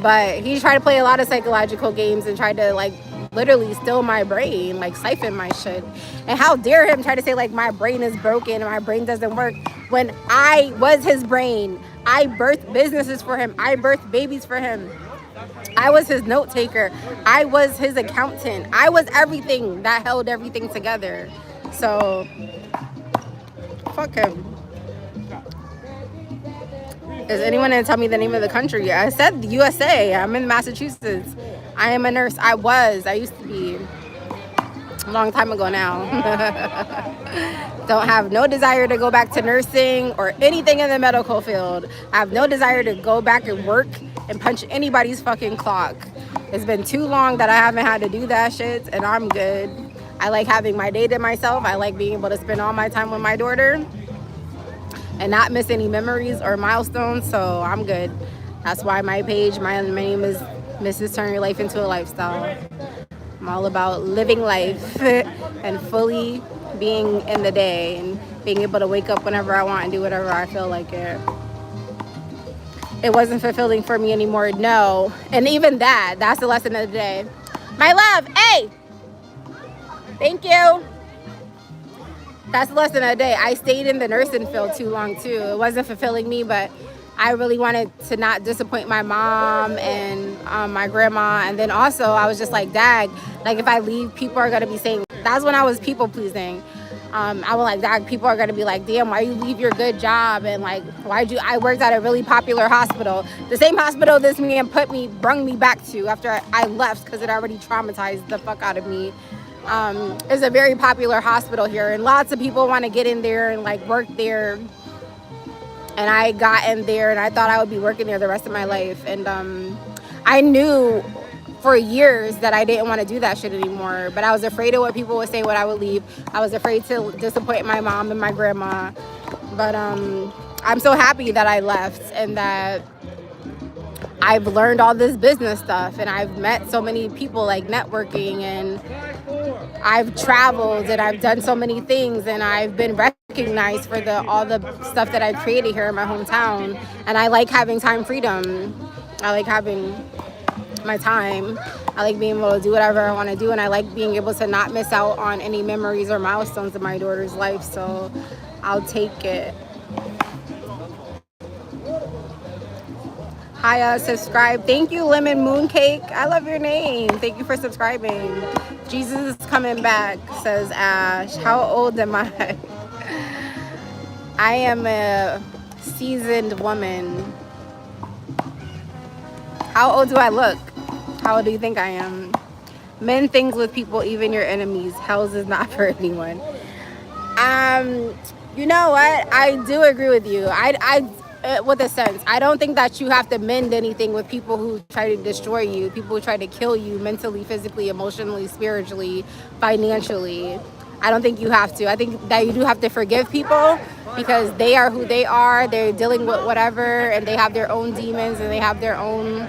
But he tried to play a lot of psychological games and tried to, like, literally steal my brain, like siphon my shit. And how dare him try to say like my brain is broken and my brain doesn't work, when I was his brain. I birthed businesses for him. I birthed babies for him. I was his note taker. I was his accountant. I was everything that held everything together. So fuck him. Is anyone going to tell me the name of the country? I said the USA. I'm in Massachusetts. I am a nurse. I used to be. A long time ago now. Don't have no desire to go back to nursing or anything in the medical field. I have no desire to go back and work and punch anybody's fucking clock. It's been too long that I haven't had to do that shit, and I'm good. I like having my day to myself. I like being able to spend all my time with my daughter and not miss any memories or milestones, so I'm good. That's why my page, my name is Mrs. Turn Your Life Into a Lifestyle. I'm all about living life and fully being in the day and being able to wake up whenever I want and do whatever I feel like it wasn't fulfilling for me anymore. No. And even that's the lesson of the day. My love, hey, thank you. That's the lesson of the day. I stayed in the nursing field too long too. It wasn't fulfilling me, but I really wanted to not disappoint my mom and my grandma. And then also I was just like, dag, like if I leave, people are gonna be saying, that's when I was people pleasing. I was like, dag, people are gonna be like, damn, why you leave your good job? And like, I worked at a really popular hospital. The same hospital this man brung me back to after I left because it already traumatized the fuck out of me. It's a very popular hospital here, and lots of people want to get in there and like work there. And I got in there and I thought I would be working there the rest of my life. And I knew for years that I didn't want to do that shit anymore. But I was afraid of what people would say when I would leave. I was afraid to disappoint my mom and my grandma. But I'm so happy that I left and that I've learned all this business stuff. And I've met so many people, like networking, and I've traveled and I've done so many things, and I've been recognized for all the stuff that I created here in my hometown. And I like having time freedom. I like having my time. I like being able to do whatever I want to do, and I like being able to not miss out on any memories or milestones in my daughter's life. So I'll take it. Hi, subscribe. Thank you, Lemon Mooncake. I love your name. Thank you for subscribing. Jesus is coming back, says Ash. How old am I? I am a seasoned woman. How old do I look? How old do you think I am? Men, things with people, even your enemies. Hell's is not for anyone. You know what? I do agree with you. With a sense, I don't think that you have to mend anything with people who try to destroy you, people who try to kill you mentally, physically, emotionally, spiritually, financially. I don't think you have to. I think that you do have to forgive people because they are who they are. They're dealing with whatever, and they have their own demons and they have their own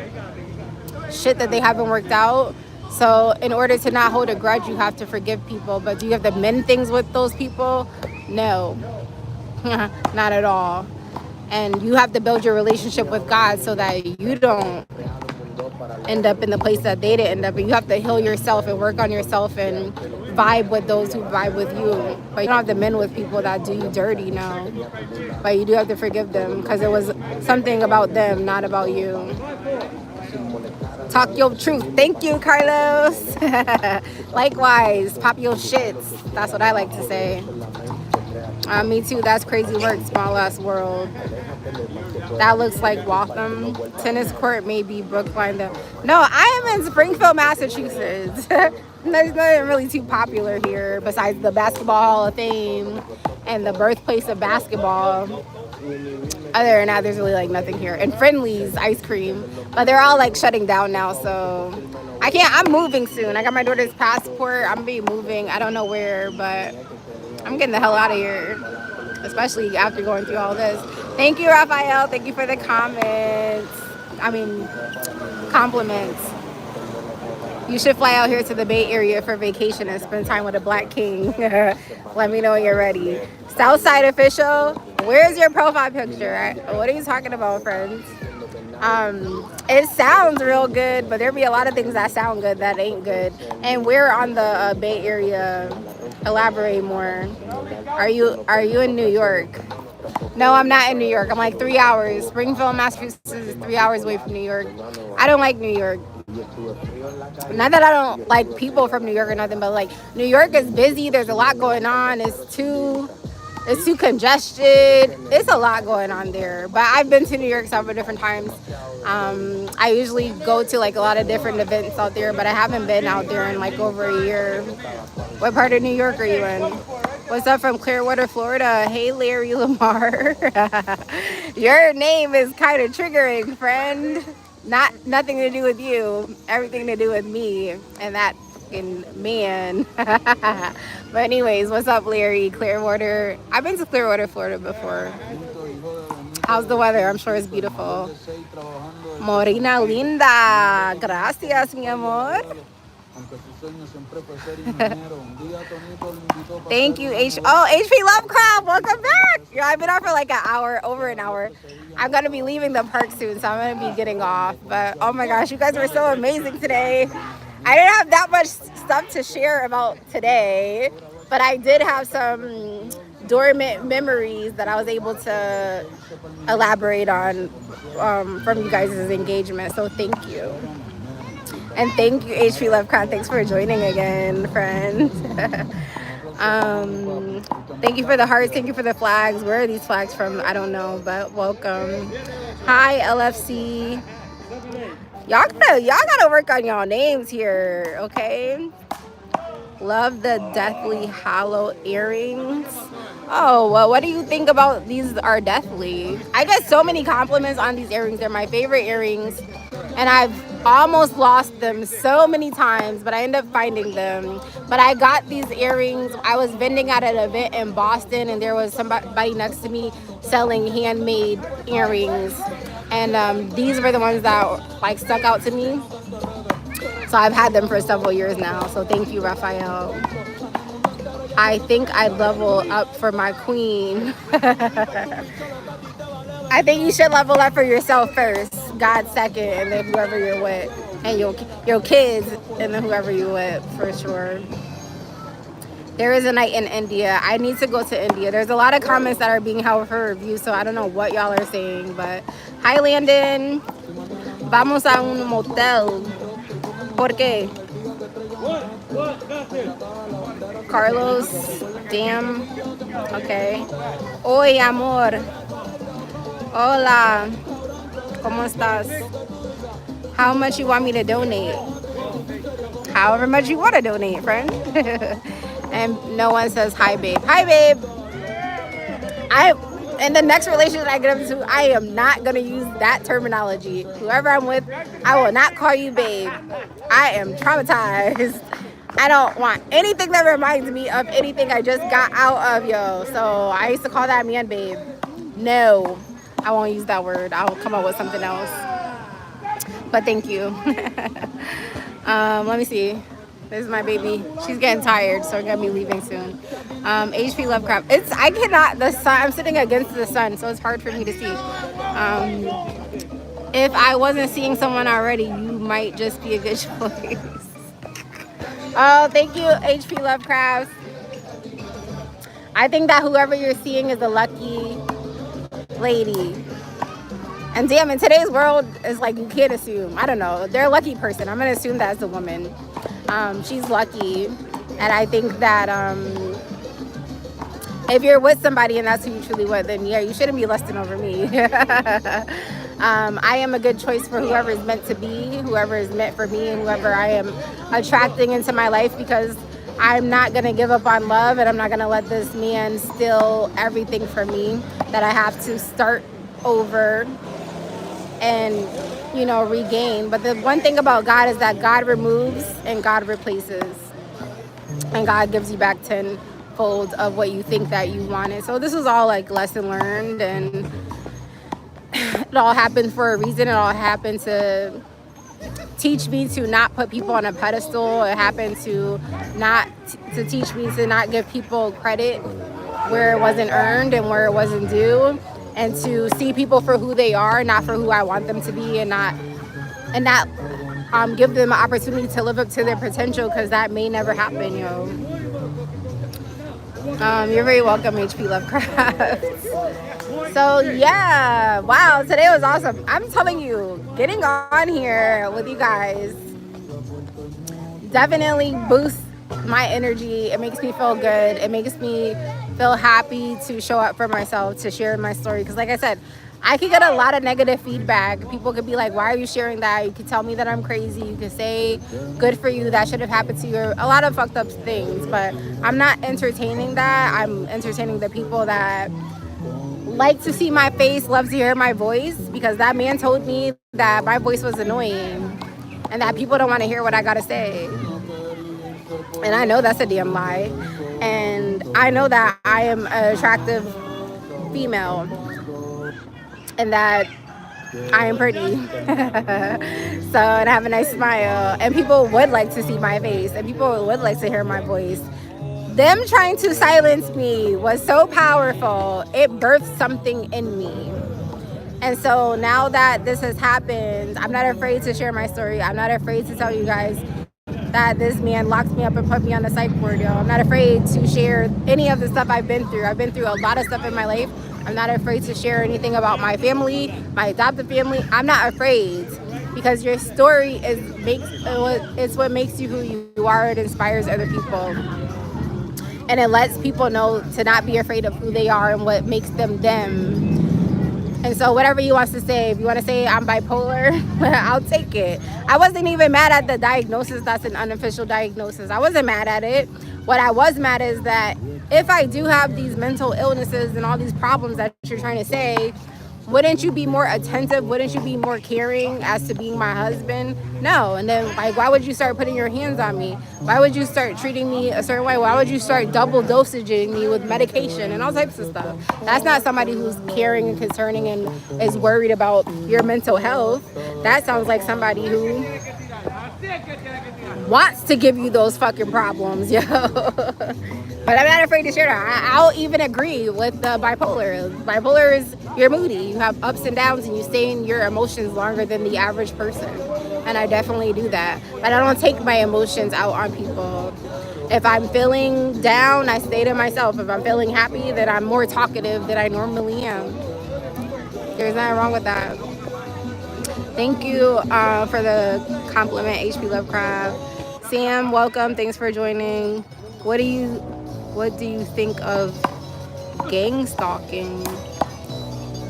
shit that they haven't worked out. So in order to not hold a grudge, you have to forgive people. But do you have to mend things with those people? No, not at all. And you have to build your relationship with God so that you don't end up in the place that they didn't end up in. You have to heal yourself and work on yourself and vibe with those who vibe with you. But you don't have to mend with people that do you dirty, no. But you do have to forgive them because it was something about them, not about you. Talk your truth. Thank you, Carlos. Likewise, pop your shits. That's what I like to say. Me too. That's crazy work. Small ass world. That looks like Waltham. Tennis court, maybe Brookline. No, I am in Springfield, Massachusetts. There's nothing really too popular here besides the Basketball Hall of Fame and the birthplace of basketball. Other than that, there's really like nothing here. And Friendly's ice cream, but they're all like shutting down now. So I can't. I'm moving soon. I got my daughter's passport. I'm gonna be moving. I don't know where, but I'm getting the hell out of here, especially after going through all this. Thank you, Raphael. Thank you for the compliments. You should fly out here to the Bay Area for vacation and spend time with a black king. Let me know when you're ready. Southside official, where's your profile picture? What are you talking about, friends? It sounds real good, but there'll be a lot of things that sound good that ain't good. And we're on the Bay Area. Elaborate more. Are you in New York? No, I'm not in New York. I'm like 3 hours. Springfield, Massachusetts is 3 hours away from New York. I don't like New York. Not that I don't like people from New York or nothing, but like New York is busy. There's a lot going on. It's too congested. It's a lot going on there. But I've been to New York several different times. I usually go to like a lot of different events out there, but I haven't been out there in like over a year. What part of New York are you in? What's up from Clearwater, Florida? Hey, Larry Lamar. Your name is kind of triggering, friend. Nothing to do with you. Everything to do with me and that fucking man. But anyways, what's up, Larry? Clearwater. I've been to Clearwater, Florida before. How's the weather? I'm sure it's beautiful. Morena linda. Gracias, mi amor. Thank you, HP Lovecraft. Welcome back. Yeah, I've been on for like an hour, over an hour. I'm gonna be leaving the park soon, so I'm gonna be getting off. But oh my gosh, you guys were so amazing today. I didn't have that much stuff to share about today, but I did have some dormant memories that I was able to elaborate on from you guys' engagement. So thank you. And thank you, HP Lovecraft. Thanks for joining again, friend. Thank you for the hearts. Thank you for the flags. Where are these flags from? I don't know, but welcome. Hi, LFC. Y'all gotta work on y'all names here, okay? Love the deathly hollow earrings. Oh, well, what do you think about these are deathly? I get so many compliments on these earrings. They're my favorite earrings. And I've almost lost them so many times, but I end up finding them. But I got these earrings. I was vending at an event in Boston, and there was somebody next to me selling handmade earrings. And these were the ones that like stuck out to me. So I've had them for several years now. So thank you, Raphael. I think I'd level up for my queen. I think you should level up for yourself first, God second, and then whoever you're with, and your kids, and then whoever you're with, for sure. There is a night in India. I need to go to India. There's a lot of comments that are being held for review, so I don't know what y'all are saying, but hi, Landon. Vamos a un motel. ¿Por qué? Carlos, damn. Okay. Oi, amor. Hola. ¿Cómo estás? How much you want me to donate? However much you want to donate, friend. And no one says hi, babe. Hi, babe. In the next relationship I get into, I am not going to use that terminology. Whoever I'm with, I will not call you babe. I am traumatized. I don't want anything that reminds me of anything I just got out of, yo. So I used to call that man babe. No, I won't use that word. I'll come up with something else. But thank you. Let me see. This is my baby. She's getting tired, so we're gonna be leaving soon. HP Lovecraft. I cannot. The sun. I'm sitting against the sun, so it's hard for me to see. If I wasn't seeing someone already, you might just be a good choice. Oh, thank you, HP Lovecraft. I think that whoever you're seeing is a lucky lady. And damn, in today's world, it's like you can't assume. I don't know. They're a lucky person. I'm going to assume that as a woman. She's lucky. And I think that if you're with somebody and that's who you truly with, then yeah, you shouldn't be lusting over me. I am a good choice for whoever is meant to be, whoever is meant for me, and whoever I am attracting into my life, because I'm not going to give up on love, and I'm not going to let this man steal everything from me, that I have to start over and, you know, regain. But the one thing about God is that God removes and God replaces, and God gives you back tenfold of what you think that you wanted. So this was all like lesson learned, and it all happened for a reason. It all happened to teach me to not put people on a pedestal. It happened to teach me to not give people credit where it wasn't earned and where it wasn't due, and to see people for who they are, not for who I want them to be, and not give them an opportunity to live up to their potential, because that may never happen, yo. You're very welcome, HP Lovecraft. So yeah, wow, today was awesome. I'm telling you, getting on here with you guys definitely boosts my energy. It makes me feel good. It makes me feel happy to show up for myself, to share my story. Because like I said, I could get a lot of negative feedback. People could be like, why are you sharing that? You could tell me that I'm crazy. You could say, good for you, that should have happened to you. A lot of fucked up things. But I'm not entertaining that. I'm entertaining the people that like to see my face, love to hear my voice, because that man told me that my voice was annoying and that people don't want to hear what I gotta say. And I know that's a damn lie. And I know that I am an attractive female, and that I am pretty. So, and I have a nice smile. And people would like to see my face. And people would like to hear my voice. Them trying to silence me was so powerful. It birthed something in me. And so now that this has happened, I'm not afraid to share my story. I'm not afraid to tell you guys that this man locked me up and put me on the psych ward, yo. I'm not afraid to share any of the stuff I've been through. I've been through a lot of stuff in my life. I'm not afraid to share anything about my family, my adopted family. I'm not afraid because your story it's what makes you who you are. It inspires other people. And it lets people know to not be afraid of who they are and what makes them them. And so whatever you want to say, if you want to say I'm bipolar, I'll take it. I wasn't even mad at the diagnosis. That's an unofficial diagnosis. I wasn't mad at it. What I was mad is that if I do have these mental illnesses and all these problems that you're trying to say, wouldn't you be more attentive? Wouldn't you be more caring as to being my husband? No. And then, like, why would you start putting your hands on me? Why would you start treating me a certain way? Why would you start double dosaging me with medication and all types of stuff? That's not somebody who's caring and concerning and is worried about your mental health. That sounds like somebody who wants to give you those fucking problems, yo. But I'm not afraid to share that. I'll even agree with the bipolar. Bipolar is you're moody. You have ups and downs and you stay in your emotions longer than the average person. And I definitely do that. But I don't take my emotions out on people. If I'm feeling down, I stay to myself. If I'm feeling happy, then I'm more talkative than I normally am. There's nothing wrong with that. Thank you for the compliment, HP Lovecraft. Sam, welcome. Thanks for joining. What do you think of gang stalking?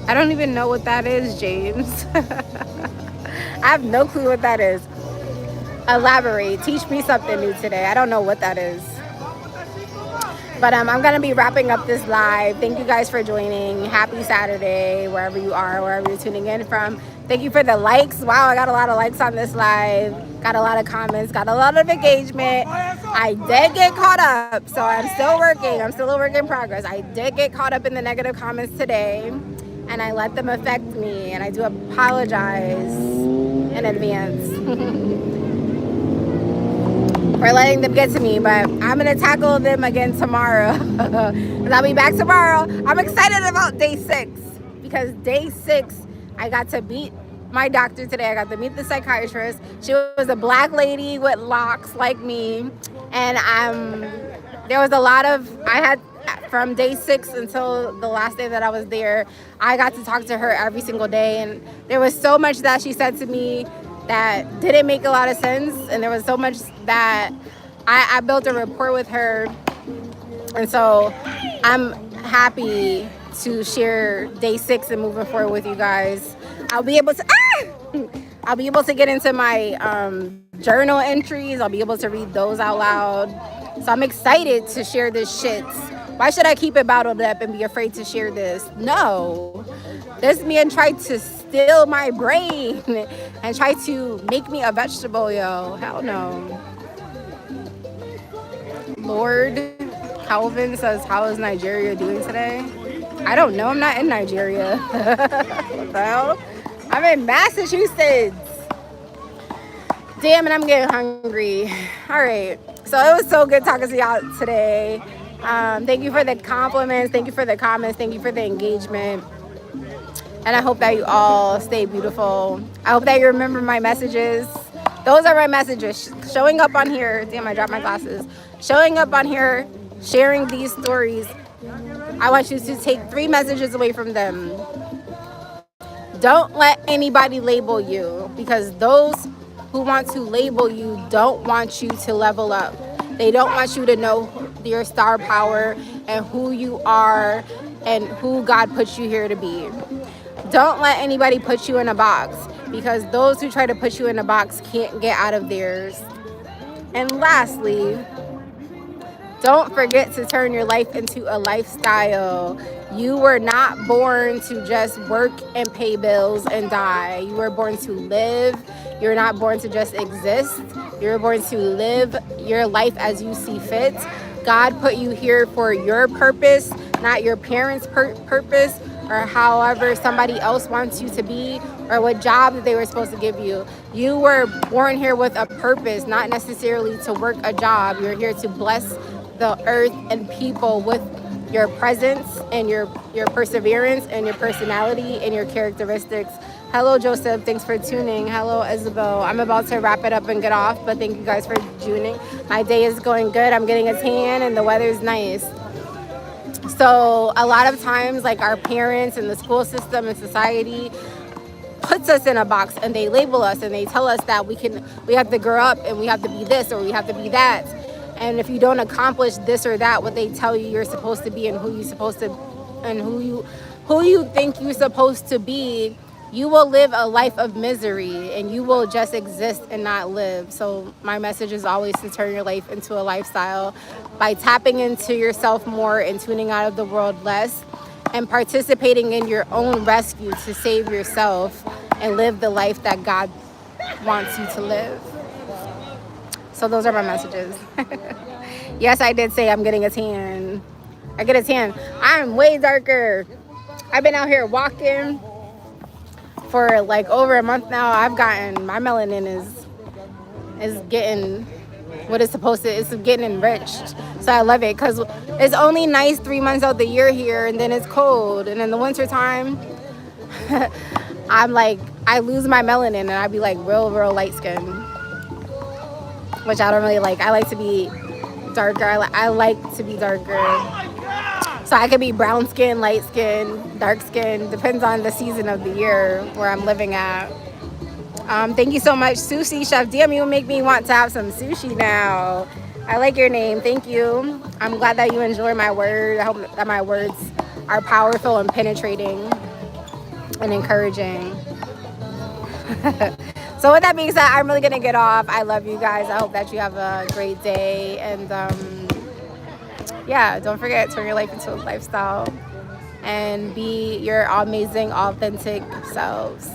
I don't even know what that is, James. I have no clue what that is. Elaborate. Teach me something new today. I don't know what that is. But I'm going to be wrapping up this live. Thank you guys for joining. Happy Saturday, wherever you are, wherever you're tuning in from. Thank you for the likes. Wow, I got a lot of likes on this live. Got a lot of comments. Got a lot of engagement. I did get caught up, so I'm still working. I'm still a work in progress. I did get caught up in the negative comments today, and I let them affect me, and I do apologize in advance. For letting them get to me, but I'm gonna tackle them again tomorrow. And I'll be back tomorrow. I'm excited about day 6 because day 6 I got to meet my doctor today. I got to meet the psychiatrist. She was a black lady with locks like me, and there was a lot of from day 6 until the last day that I was there. I got to talk to her every single day, and there was so much that she said to me that didn't make a lot of sense, and there was so much that I built a rapport with her, and so I'm happy to share day 6 and moving forward with you guys. I'll be able to get into my journal entries. I'll be able to read those out loud. So I'm excited to share this shit. Why should I keep it bottled up and be afraid to share this? No. This man tried to steal my brain and try to make me a vegetable, yo. Hell no. Lord Calvin says, how is Nigeria doing today? I don't know. I'm not in Nigeria. What the hell? I'm in Massachusetts. Damn it, I'm getting hungry. All right. So it was so good talking to y'all today. Thank you for the compliments. Thank you for the comments. Thank you for the engagement. And I hope that you all stay beautiful. I hope that you remember my messages. Those are my messages. Showing up on here. Damn, I dropped my glasses. Showing up on here, sharing these stories. I want you to take 3 messages away from them. Don't let anybody label you, because those who want to label you don't want you to level up. They don't want you to know your star power and who you are and who God puts you here to be. Don't let anybody put you in a box, because those who try to put you in a box can't get out of theirs. And lastly, don't forget to turn your life into a lifestyle. You were not born to just work and pay bills and die. You were born to live. You're not born to just exist. You're born to live your life as you see fit. God put you here for your purpose, not your parents' purpose, or however somebody else wants you to be, or what job that they were supposed to give you. You were born here with a purpose, not necessarily to work a job. You're here to bless the earth and people with your presence and your perseverance and your personality and your characteristics. Hello, Joseph. Thanks for tuning. Hello, Isabel. I'm about to wrap it up and get off, but thank you guys for tuning. My day is going good. I'm getting a tan and the weather's nice. So a lot of times, like, our parents and the school system and society puts us in a box, and they label us, and they tell us that we have to grow up and we have to be this or we have to be that. And if you don't accomplish this or that, what they tell you you're supposed to be and who you think you're supposed to be, you will live a life of misery, and you will just exist and not live. So my message is always to turn your life into a lifestyle by tapping into yourself more and tuning out of the world less, and participating in your own rescue to save yourself and live the life that God wants you to live. So those are my messages. Yes, I did say I'm getting a tan. I get a tan. I'm way darker. I've been out here walking for like over a month now. My melanin is getting what it's supposed to. It's getting enriched. So I love it, because it's only nice 3 months out the year here, and then it's cold. And in the winter time, I'm like, I lose my melanin and I be like real light skin, which I don't really like. I like to be darker. I like to be darker. So I could be brown skin, light skin, dark skin, depends on the season of the year where I'm living at. Thank you so much, Sushi Chef. Damn, you make me want to have some sushi now. I like your name. Thank you. I'm glad that you enjoy my word. I hope that my words are powerful and penetrating and encouraging. So with that being said, I'm really gonna get off. I love you guys. I hope that you have a great day, and yeah, don't forget, turn your life into a lifestyle and be your amazing, authentic selves.